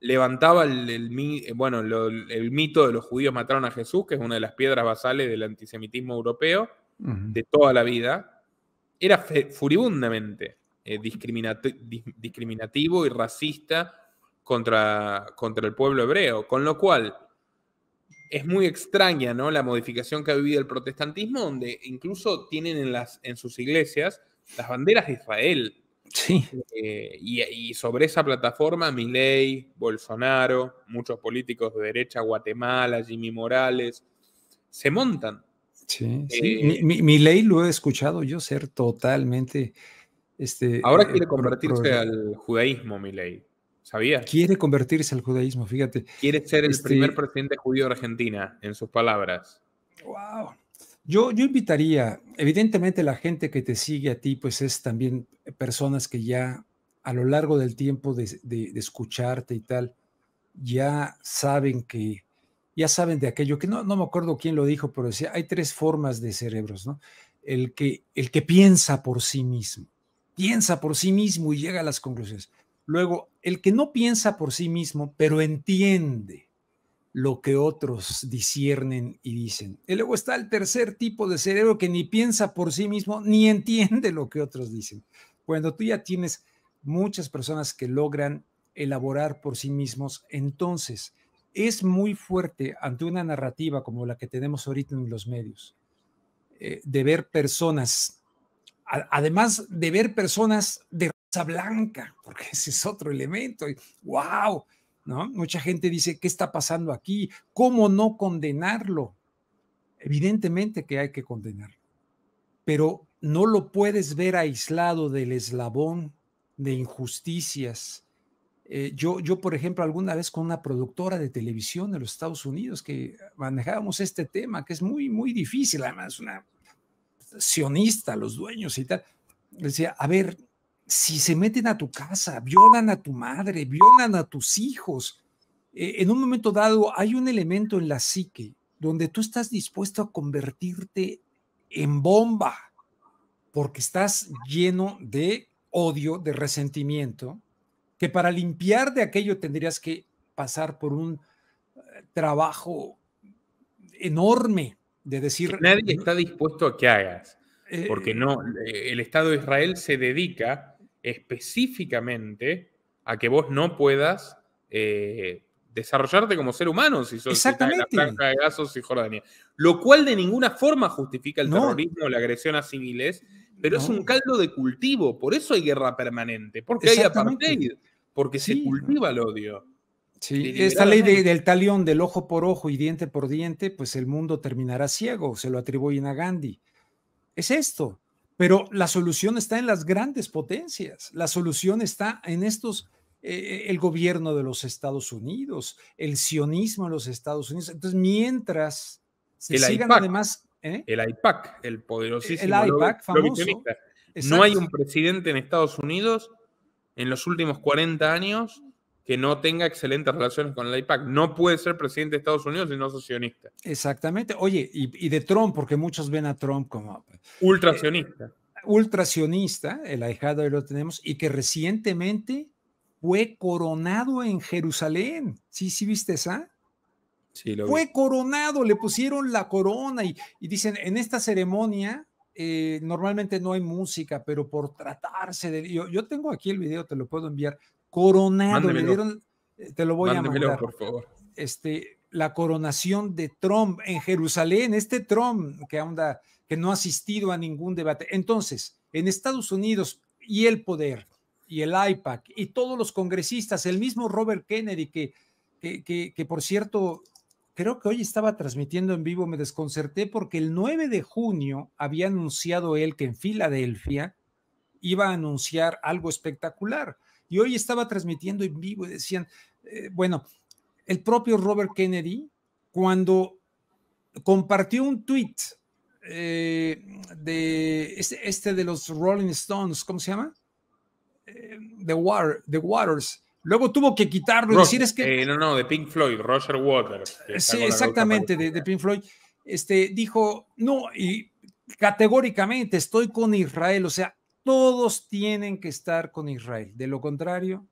Levantaba el mito de los judíos mataron a Jesús, que es una de las piedras basales del antisemitismo europeo de toda la vida. Era furibundamente discriminativo y racista contra el pueblo hebreo, con lo cual es muy extraña, ¿no?, la modificación que ha vivido el protestantismo, donde incluso tienen en sus iglesias las banderas de Israel. Sí. Y sobre esa plataforma, Milei, Bolsonaro, muchos políticos de derecha, Guatemala, Jimmy Morales, se montan. Sí, sí. Milei lo he escuchado yo ser totalmente... ahora quiere convertirse al judaísmo, Milei. ¿Sabías? Quiere convertirse al judaísmo, fíjate. Quiere ser el primer presidente judío de Argentina, en sus palabras. Wow. Yo invitaría, evidentemente la gente que te sigue a ti, pues es también personas que ya a lo largo del tiempo de escucharte y tal, ya saben de aquello, que no me acuerdo quién lo dijo, pero decía, hay 3 formas de cerebros, ¿no? El que piensa por sí mismo y llega a las conclusiones. Luego, el que no piensa por sí mismo, pero entiende lo que otros disciernen y dicen. Y luego está el tercer tipo de cerebro que ni piensa por sí mismo, ni entiende lo que otros dicen. Cuando tú ya tienes muchas personas que logran elaborar por sí mismos, entonces es muy fuerte ante una narrativa como la que tenemos ahorita en los medios, de ver personas, además de ver personas de raza blanca, porque ese es otro elemento. ¡Wow! ¿No? Mucha gente dice, ¿qué está pasando aquí? ¿Cómo no condenarlo? Evidentemente que hay que condenarlo, pero no lo puedes ver aislado del eslabón de injusticias. Yo, por ejemplo, alguna vez con una productora de televisión en los Estados Unidos que manejábamos este tema, que es muy, muy difícil, además una sionista, los dueños y tal, decía, a ver, si se meten a tu casa, violan a tu madre, violan a tus hijos, en un momento dado hay un elemento en la psique donde tú estás dispuesto a convertirte en bomba porque estás lleno de odio, de resentimiento, que para limpiar de aquello tendrías que pasar por un trabajo enorme de decir... Que nadie está dispuesto a que hagas, porque el Estado de Israel se dedica específicamente a que vos no puedas desarrollarte como ser humano si sos de la Franja de Gaza y Jordania. Lo cual de ninguna forma justifica el terrorismo o la agresión a civiles, pero es un caldo de cultivo. Por eso hay guerra permanente, porque hay apartheid, porque se cultiva el odio. Sí, esta ley del talión, del ojo por ojo y diente por diente, pues el mundo terminará ciego, se lo atribuyen a Gandhi. Es esto, pero la solución está en las grandes potencias, la solución está en estos, el gobierno de los Estados Unidos, el sionismo de los Estados Unidos. Entonces, mientras se sigan además El AIPAC, el El poderosísimo AIPAC lobby famoso. sionista. Exacto. No hay un presidente en Estados Unidos en los últimos 40 años que no tenga excelentes relaciones con el AIPAC. No puede ser presidente de Estados Unidos si no es sionista. Exactamente. Oye, y de Trump, porque muchos ven a Trump como Ultra sionista. Ultra sionista, el ahijado ahí lo tenemos, y que recientemente fue coronado en Jerusalén. ¿Sí, sí viste esa? Sí, lo Fue vi. coronado, le pusieron la corona y dicen, en esta ceremonia normalmente no hay música, pero por tratarse de... Yo tengo aquí el video, te lo puedo enviar. Coronado, le dieron, te lo voy a mandar. Por favor. La coronación de Trump en Jerusalén, Trump que no ha asistido a ningún debate. Entonces, en Estados Unidos y el poder y el AIPAC y todos los congresistas, el mismo Robert Kennedy, que por cierto, creo que hoy estaba transmitiendo en vivo, me desconcerté porque el 9 de junio había anunciado él que en Filadelfia iba a anunciar algo espectacular. Y hoy estaba transmitiendo en vivo y decían, bueno, el propio Robert Kennedy, cuando compartió un tweet de de los Rolling Stones, ¿cómo se llama? The Waters. Luego tuvo que quitarlo y decir es que... de Pink Floyd, Roger Waters. Sí, exactamente, de Pink Floyd. Dijo, no, y categóricamente estoy con Israel, o sea, todos tienen que estar con Israel. De lo contrario,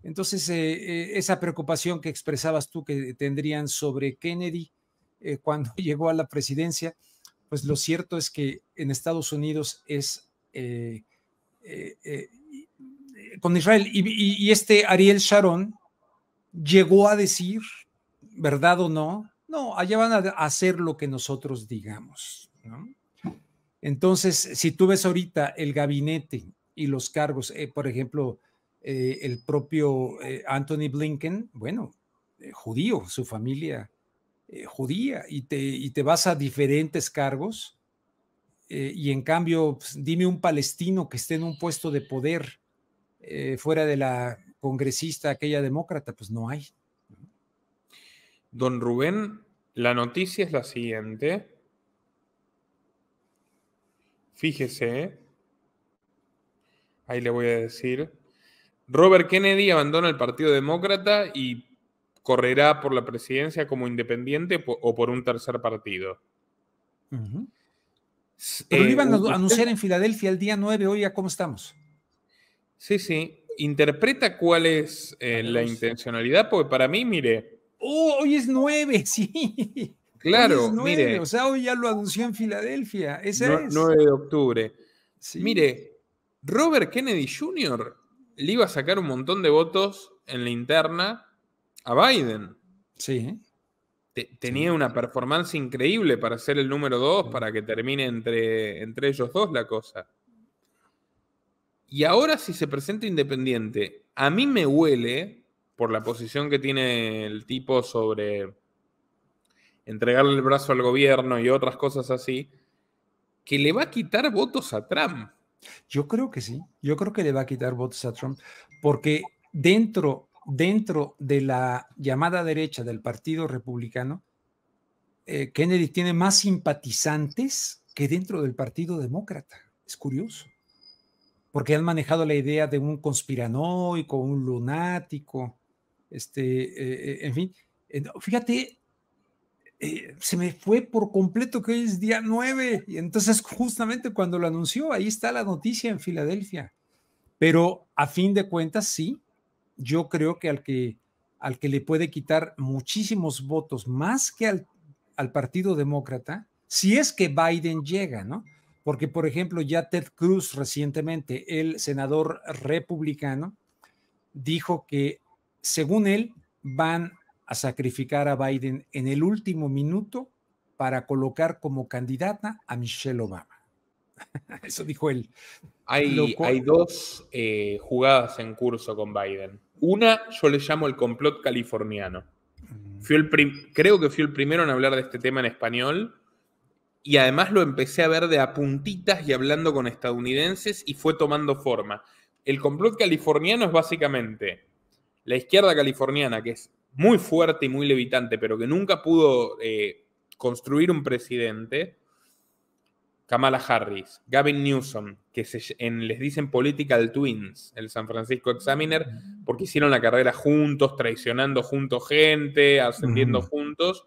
entonces esa preocupación que expresabas tú que tendrían sobre Kennedy cuando llegó a la presidencia, pues lo cierto es que en Estados Unidos es con Israel. Y Ariel Sharon llegó a decir, ¿verdad o no? No, allá van a hacer lo que nosotros digamos, ¿no? Entonces, si tú ves ahorita el gabinete y los cargos, por ejemplo, el propio Anthony Blinken, bueno, judío, su familia judía, y te vas a diferentes cargos, y en cambio, pues, dime un palestino que esté en un puesto de poder fuera de la congresista, aquella demócrata, pues no hay. Don Rubén, la noticia es la siguiente. Fíjese, ahí le voy a decir. Robert Kennedy abandona el Partido Demócrata y correrá por la presidencia como independiente o por un tercer partido. Uh-huh. Pero lo iban a anunciar en Filadelfia el día 9, hoy, ¿cómo estamos? Sí, sí. ¿Interpreta cuál es la intencionalidad? Porque para mí, mire... hoy es 9, sí. Claro, hoy es 9, mire. O sea, hoy ya lo anunció en Filadelfia. Esa es. 9 de octubre. Sí. Mire, Robert Kennedy Jr. le iba a sacar un montón de votos en la interna a Biden. Sí. Tenía una performance increíble para ser el número 2, para que termine entre ellos dos la cosa. Y ahora, si se presenta independiente, a mí me huele, por la posición que tiene el tipo sobre entregarle el brazo al gobierno y otras cosas así, que le va a quitar votos a Trump. Yo creo que sí. Yo creo que le va a quitar votos a Trump, porque dentro de la llamada derecha del Partido Republicano, Kennedy tiene más simpatizantes que dentro del Partido Demócrata. Es curioso, porque han manejado la idea de un conspiranoico, un lunático, en fin. Fíjate, se me fue por completo que hoy es día 9, y entonces justamente cuando lo anunció, ahí está la noticia en Filadelfia. Pero a fin de cuentas, sí, yo creo que al que le puede quitar muchísimos votos, más que al Partido Demócrata, si es que Biden llega, ¿no? Porque, por ejemplo, ya Ted Cruz recientemente, el senador republicano, dijo que, según él, van a sacrificar a Biden en el último minuto para colocar como candidata a Michelle Obama. Eso dijo él. Hay dos jugadas en curso con Biden. Una, yo le llamo el complot californiano. Creo que fui el primero en hablar de este tema en español, y además lo empecé a ver de a puntitas y hablando con estadounidenses, y fue tomando forma. El complot californiano es básicamente la izquierda californiana, que es muy fuerte y muy levitante, pero que nunca pudo construir un presidente, Kamala Harris, Gavin Newsom, que les dicen Political Twins, el San Francisco Examiner, porque hicieron la carrera juntos, traicionando juntos gente, ascendiendo juntos.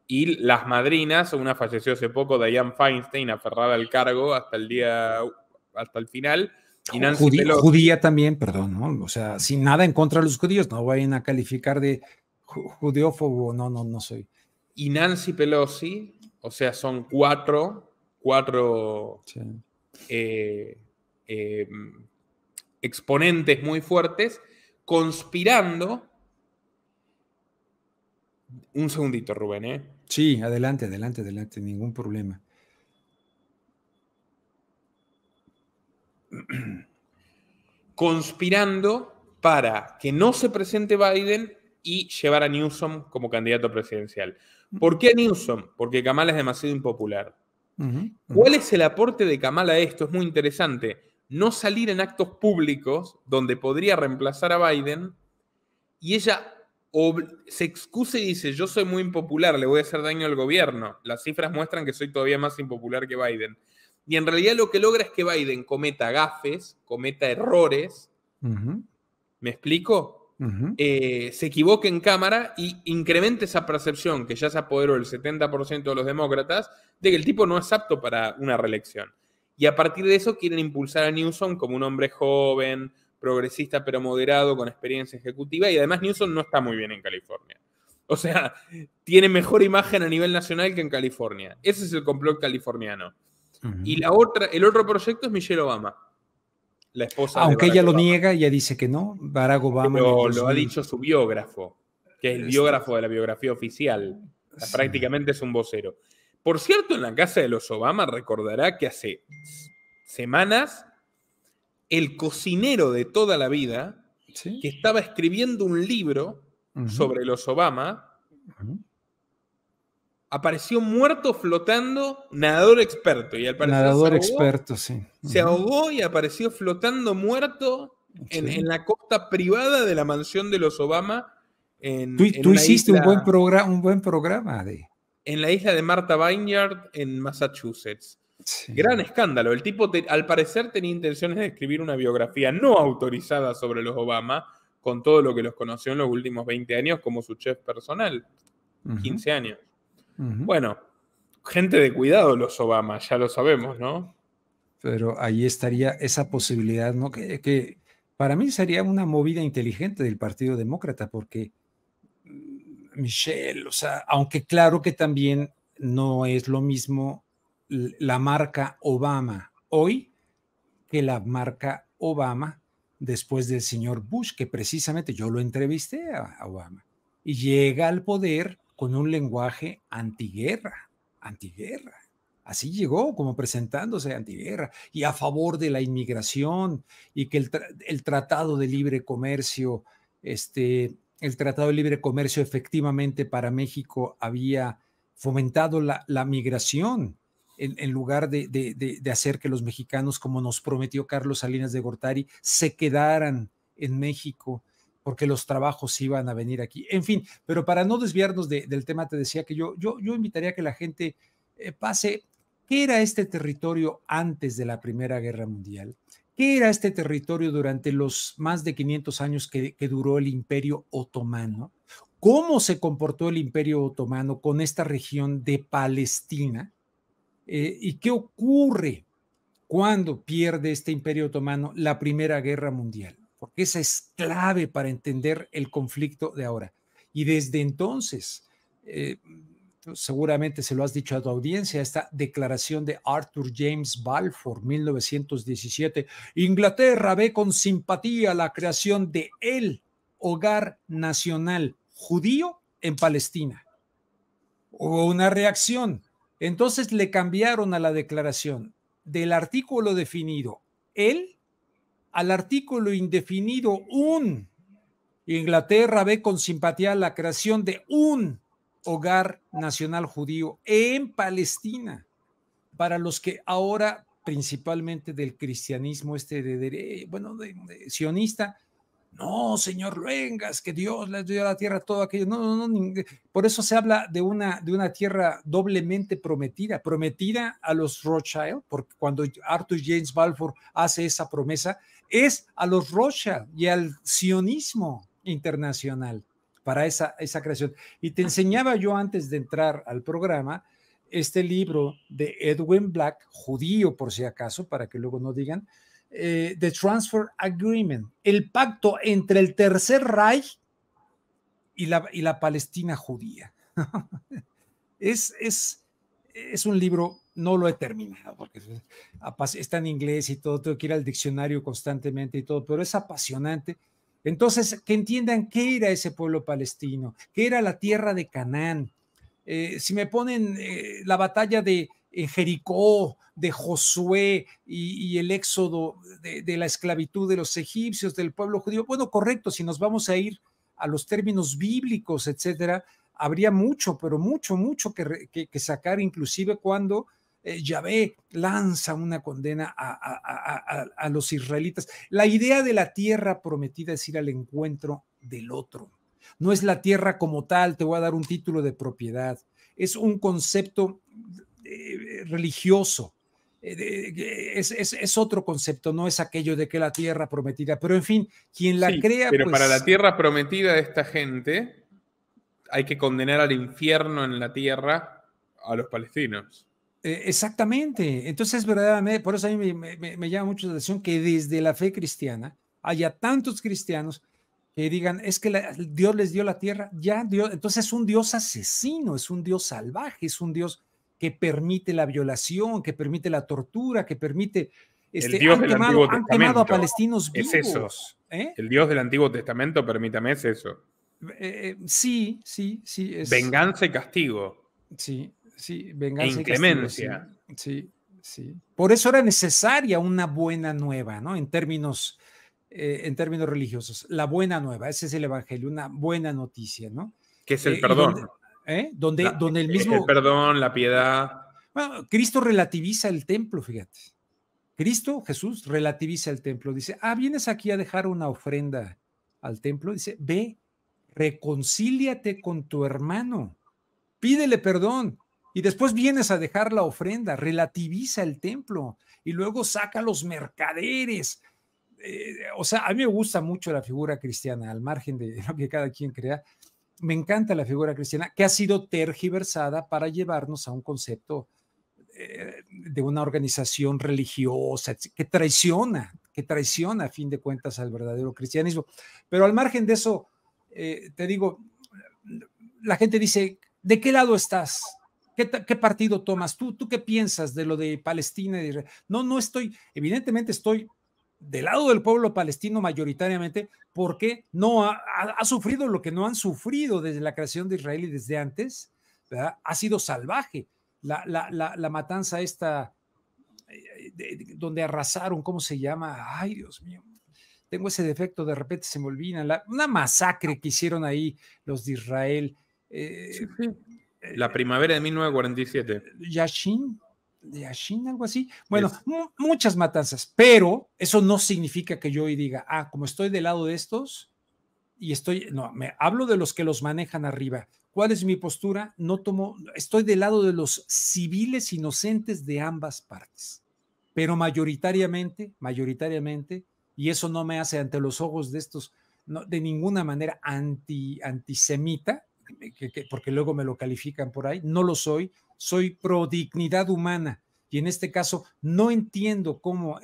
Y las madrinas, una falleció hace poco, Dianne Feinstein, aferrada al cargo hasta el final. Y Nancy Pelosi, judía también, perdón, ¿no? O sea, sin nada en contra de los judíos, no vayan a calificar de judeófobo, no soy. Y Nancy Pelosi, o sea, son cuatro sí. Exponentes muy fuertes, conspirando. Un segundito, Rubén, Sí, adelante, ningún problema. Conspirando para que no se presente Biden y llevar a Newsom como candidato presidencial. ¿Por qué a Newsom? Porque Kamala es demasiado impopular. ¿Cuál es el aporte de Kamala a esto? Es muy interesante. No salir en actos públicos donde podría reemplazar a Biden y ella se excusa y dice, yo soy muy impopular, le voy a hacer daño al gobierno. Las cifras muestran que soy todavía más impopular que Biden. Y en realidad lo que logra es que Biden cometa gafes, cometa errores. ¿Me explico? Se equivoque en cámara y incremente esa percepción que ya se apoderó el 70% de los demócratas de que el tipo no es apto para una reelección. Y a partir de eso quieren impulsar a Newsom como un hombre joven, progresista pero moderado, con experiencia ejecutiva, y además Newsom no está muy bien en California. O sea, tiene mejor imagen a nivel nacional que en California. Ese es el complot californiano. Y el otro proyecto es Michelle Obama, la esposa Aunque de Barack ella lo Obama. niega, ella dice que no. Barack Obama Lo ha dicho su biógrafo, que es el biógrafo de la biografía oficial. O sea, prácticamente es un vocero. Por cierto, en la casa de los Obama recordará que hace semanas el cocinero de toda la vida, ¿sí?, que estaba escribiendo un libro sobre los Obama, apareció muerto flotando, nadador experto. Y al parecer nadador experto, sí. Se ahogó y apareció flotando muerto en la costa privada de la mansión de los Obama. Tú hiciste un buen programa en la isla de Martha Vineyard, en Massachusetts. Sí. Gran escándalo. El tipo, al parecer, tenía intenciones de escribir una biografía no autorizada sobre los Obama, con todo lo que los conoció en los últimos 20 años como su chef personal. 15 años. Bueno, gente de cuidado los Obama, ya lo sabemos, ¿no? Pero ahí estaría esa posibilidad, ¿no? Que para mí sería una movida inteligente del Partido Demócrata, porque Michelle, o sea, aunque claro que también no es lo mismo la marca Obama hoy que la marca Obama después del señor Bush, que precisamente yo lo entrevisté a Obama, y llega al poder con un lenguaje antiguerra. Así llegó, como presentándose antiguerra y a favor de la inmigración, y que el Tratado de Libre Comercio, el Tratado de Libre Comercio efectivamente para México había fomentado la migración, en lugar de hacer que los mexicanos, como nos prometió Carlos Salinas de Gortari, se quedaran en México, porque los trabajos iban a venir aquí. En fin, pero para no desviarnos del tema, te decía que yo invitaría a que la gente pase. ¿Qué era este territorio antes de la Primera Guerra Mundial? ¿Qué era este territorio durante los más de 500 años que duró el Imperio Otomano? ¿Cómo se comportó el Imperio Otomano con esta región de Palestina? ¿Y qué ocurre cuando pierde este Imperio Otomano la Primera Guerra Mundial? Porque esa es clave para entender el conflicto de ahora. Y desde entonces, seguramente se lo has dicho a tu audiencia, esta declaración de Arthur James Balfour, 1917, Inglaterra ve con simpatía la creación de el hogar nacional judío en Palestina. Hubo una reacción. Entonces le cambiaron a la declaración del artículo definido el al artículo indefinido un. Inglaterra ve con simpatía la creación de un hogar nacional judío en Palestina. Para los que ahora, principalmente del cristianismo de sionista, No, señor Luengas, que Dios les dio a la tierra todo aquello. No, no, no. Por eso se habla de una tierra doblemente prometida, prometida a los Rothschild, porque cuando Arthur James Balfour hace esa promesa, es a los Rothschild y al sionismo internacional para esa creación. Y te enseñaba yo antes de entrar al programa este libro de Edwin Black, judío por si acaso, para que luego no digan, The Transfer Agreement, el pacto entre el Tercer Reich y la Palestina judía. es un libro, no lo he terminado, porque está en inglés y todo, tengo que ir al diccionario constantemente y todo, pero es apasionante. Entonces, que entiendan qué era ese pueblo palestino, qué era la tierra de Canaán. Si me ponen la batalla de Jericó, de Josué y el éxodo de la esclavitud de los egipcios, del pueblo judío, bueno, correcto, si nos vamos a ir a los términos bíblicos, etcétera, habría mucho, pero mucho que sacar, inclusive cuando Yahvé lanza una condena a los israelitas. La idea de la tierra prometida es ir al encuentro del otro. No es la tierra como tal, te voy a dar un título de propiedad. Es un concepto religioso. Es otro concepto, no es aquello de que la tierra prometida, pero en fin, quien la crea, pero pues... para la tierra prometida de esta gente hay que condenar al infierno en la tierra a los palestinos. Exactamente. Entonces, verdaderamente, por eso a mí me llama mucho la atención que desde la fe cristiana haya tantos cristianos que digan, es que Dios les dio la tierra, ya Dios, entonces es un Dios asesino, es un Dios salvaje, es un Dios que permite la violación, que permite la tortura, que permite... El Dios del Antiguo han quemado a Testamento palestinos es vivos. eso. ¿Eh? El Dios del Antiguo Testamento, permítame, es eso. Sí. Venganza y castigo. Sí, E venganza y inclemencia. Castigo, sí. Por eso era necesaria una buena nueva, ¿no? En términos religiosos. La buena nueva, ese es el evangelio, una buena noticia, ¿no? Que es el perdón. Donde el mismo... Es el perdón, la piedad. Bueno, Cristo relativiza el templo, fíjate. Cristo, Jesús, relativiza el templo. Dice, vienes aquí a dejar una ofrenda al templo. Dice, ve, reconcíliate con tu hermano, pídele perdón y después vienes a dejar la ofrenda, relativiza el templo y luego saca a los mercaderes. O sea, a mí me gusta mucho la figura cristiana, al margen de lo que cada quien crea. Me encanta la figura cristiana que ha sido tergiversada para llevarnos a un concepto de una organización religiosa que traiciona a fin de cuentas al verdadero cristianismo. Pero al margen de eso, te digo, la gente dice, ¿de qué lado estás? ¿Qué partido tomas? ¿Tú qué piensas de lo de Palestina? No estoy, evidentemente estoy del lado del pueblo palestino mayoritariamente, porque no ha sufrido lo que no han sufrido desde la creación de Israel y desde antes, ¿verdad? Ha sido salvaje. La matanza esta, donde arrasaron, ¿cómo se llama? Ay, Dios mío, tengo ese defecto, de repente se me olvida, una masacre que hicieron ahí los de Israel. Sí. La primavera de 1947. Yashin, algo así. Bueno, muchas matanzas, pero eso no significa que yo hoy diga, como estoy del lado de estos y me hablo de los que los manejan arriba. ¿Cuál es mi postura? Estoy del lado de los civiles inocentes de ambas partes, pero mayoritariamente, y eso no me hace ante los ojos de estos, de ninguna manera antisemita, porque luego me lo califican por ahí, no lo soy pro dignidad humana, y en este caso no entiendo cómo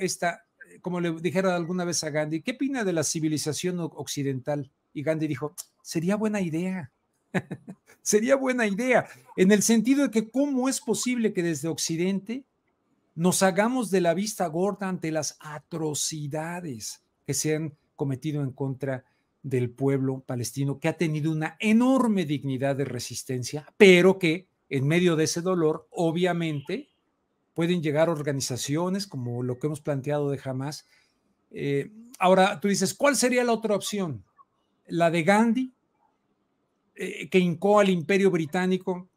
como le dijera alguna vez a Gandhi, ¿qué opina de la civilización occidental? Y Gandhi dijo, sería buena idea, sería buena idea, en el sentido de que cómo es posible que desde Occidente nos hagamos de la vista gorda ante las atrocidades que se han cometido en contra del pueblo palestino, que ha tenido una enorme dignidad de resistencia, pero que en medio de ese dolor, obviamente, pueden llegar organizaciones como lo que hemos planteado de Hamas. Ahora, tú dices, ¿cuál sería la otra opción? La de Gandhi, que hincó al imperio británico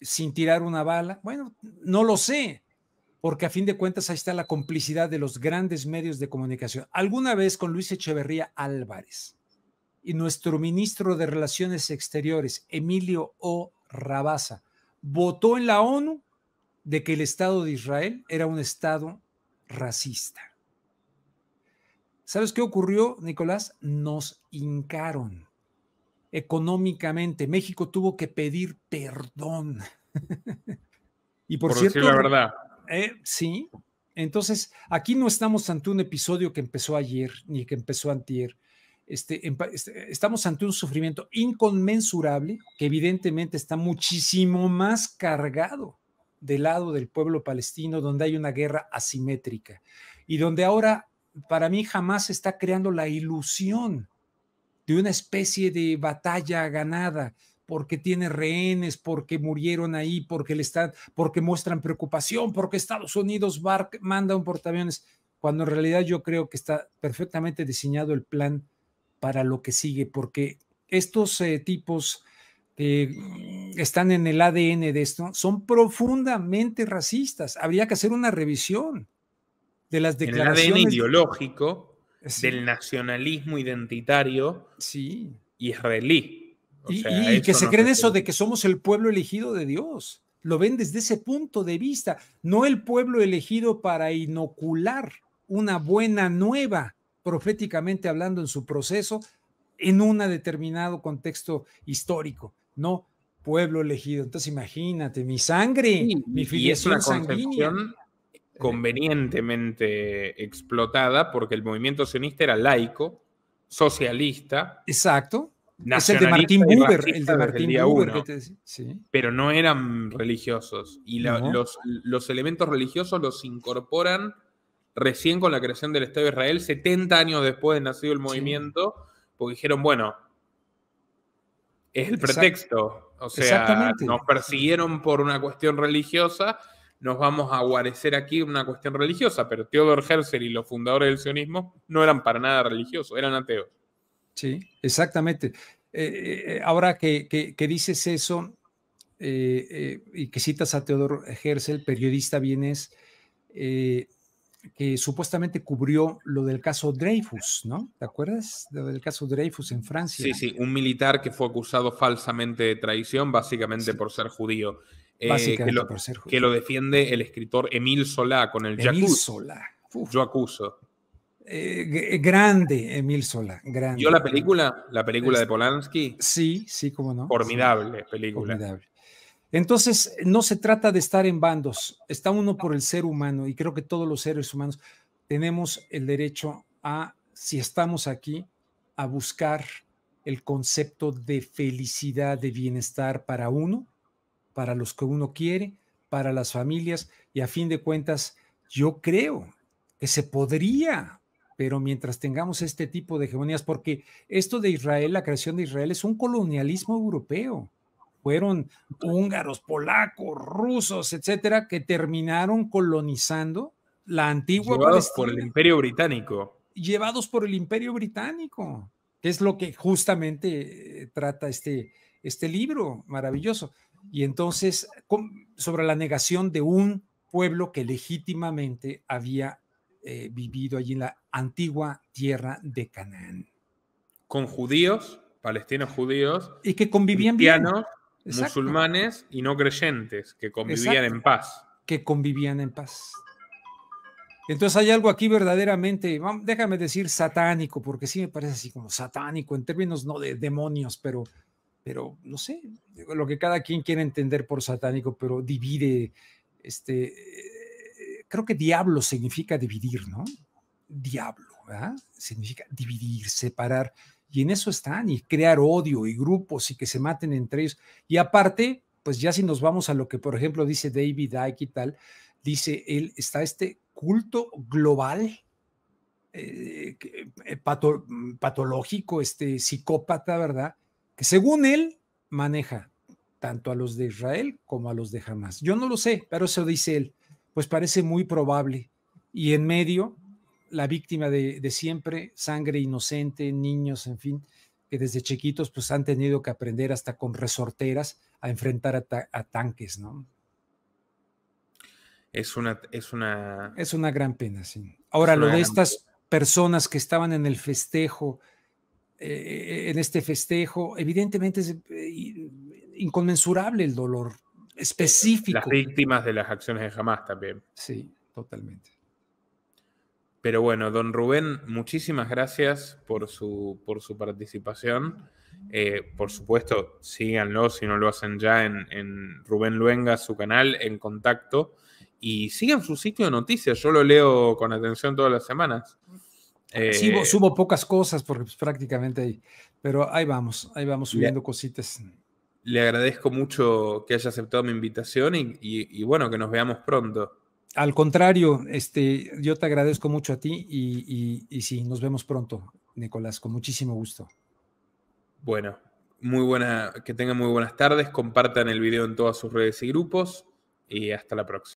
sin tirar una bala. Bueno, no lo sé, porque a fin de cuentas ahí está la complicidad de los grandes medios de comunicación. Alguna vez con Luis Echeverría Álvarez y nuestro ministro de Relaciones Exteriores, Emilio O. Rabasa, votó en la ONU de que el Estado de Israel era un Estado racista. ¿Sabes qué ocurrió, Nicolás? Nos hincaron económicamente. México tuvo que pedir perdón. Y por cierto, decir la verdad. Sí. Entonces, aquí no estamos ante un episodio que empezó ayer ni que empezó antier. Estamos ante un sufrimiento inconmensurable que evidentemente está muchísimo más cargado del lado del pueblo palestino, donde hay una guerra asimétrica y donde ahora, para mí, jamás está creando la ilusión de una especie de batalla ganada, porque tiene rehenes, porque murieron ahí, porque muestran preocupación, porque Estados Unidos manda un portaaviones, cuando en realidad yo creo que está perfectamente diseñado el plan para lo que sigue, porque estos tipos que están en el ADN de esto son profundamente racistas. Habría que hacer una revisión de las declaraciones. En el ADN ideológico sí, del nacionalismo identitario sí. israelí. Y que se creen eso de que somos el pueblo elegido de Dios. Lo ven desde ese punto de vista, no el pueblo elegido para inocular una buena nueva, proféticamente hablando en su proceso, en un determinado contexto histórico. No, pueblo elegido. Entonces imagínate, mi sangre, mi filiación sanguínea. Convenientemente explotada porque el movimiento sionista era laico, socialista. Exacto. Es el de Martin Buber, sí. Pero no eran religiosos. Y los elementos religiosos los incorporan recién con la creación del Estado de Israel, 70 años después de nacido el movimiento, porque dijeron, bueno, es el pretexto. O sea, nos persiguieron por una cuestión religiosa, nos vamos a guarecer aquí una cuestión religiosa, pero Theodor Herzl y los fundadores del sionismo no eran para nada religiosos, eran ateos. Sí, exactamente. Ahora que dices eso y que citas a Theodor Herzl, periodista vienes, que supuestamente cubrió lo del caso Dreyfus, ¿no? ¿Te acuerdas? Lo del caso Dreyfus en Francia. Sí, sí, un militar que fue acusado falsamente de traición, básicamente por ser judío. Básicamente por ser judío. Que lo defiende el escritor Émile Zola con el Émile Zola. Yo acuso. Grande, Émile Zola, grande. ¿Vio la película? ¿La película de Polanski? Sí, sí, cómo no. Formidable película. Formidable. Entonces, no se trata de estar en bandos, está uno por el ser humano y creo que todos los seres humanos tenemos el derecho a, si estamos aquí, a buscar el concepto de felicidad, de bienestar para uno, para los que uno quiere, para las familias y a fin de cuentas, yo creo que se podría, pero mientras tengamos este tipo de hegemonías, porque esto de Israel, la creación de Israel es un colonialismo europeo. Fueron húngaros, polacos, rusos, etcétera, que terminaron colonizando la antigua Llevados Palestina. por el Imperio Británico. Llevados por el Imperio Británico, que es lo que justamente trata este libro maravilloso. Y entonces, sobre la negación de un pueblo que legítimamente había vivido allí en la antigua tierra de Canaán. Con judíos, palestinos judíos, y que convivían cristianos, bien. Musulmanes y no creyentes, que convivían en paz. Que convivían en paz. Entonces hay algo aquí verdaderamente, déjame decir satánico, porque sí me parece así como satánico, en términos no de demonios, pero no sé, lo que cada quien quiere entender por satánico, pero divide, creo que diablo significa dividir, ¿no? Diablo, ¿verdad? Significa dividir, separar. Y en eso están, y crear odio y grupos y que se maten entre ellos. Y aparte, pues ya si nos vamos a lo que, por ejemplo, dice David Icke y tal, dice él, está este culto global, patológico, psicópata, ¿verdad? Que según él maneja tanto a los de Israel como a los de Hamas. Yo no lo sé, pero eso dice él. Pues parece muy probable. Y en medio la víctima de siempre, sangre inocente, niños, en fin, que desde chiquitos pues han tenido que aprender hasta con resorteras a enfrentar a tanques, ¿no? Es una... Es una gran pena, sí. Ahora, lo de estas personas que estaban en el festejo, en este festejo, evidentemente es inconmensurable el dolor específico. Las víctimas de las acciones de Hamás también. Sí, totalmente. Pero bueno, don Rubén, muchísimas gracias por su participación. Por supuesto, síganlo si no lo hacen ya en Rubén Luenga, su canal, en Contacto. Y sigan su sitio de noticias. Yo lo leo con atención todas las semanas. Sí, subo pocas cosas porque pues, prácticamente ahí, pero ahí vamos subiendo cositas. Le agradezco mucho que haya aceptado mi invitación y bueno, que nos veamos pronto. Al contrario, yo te agradezco mucho a ti y sí, nos vemos pronto, Nicolás, con muchísimo gusto. Bueno, que tengan muy buenas tardes, compartan el video en todas sus redes y grupos y hasta la próxima.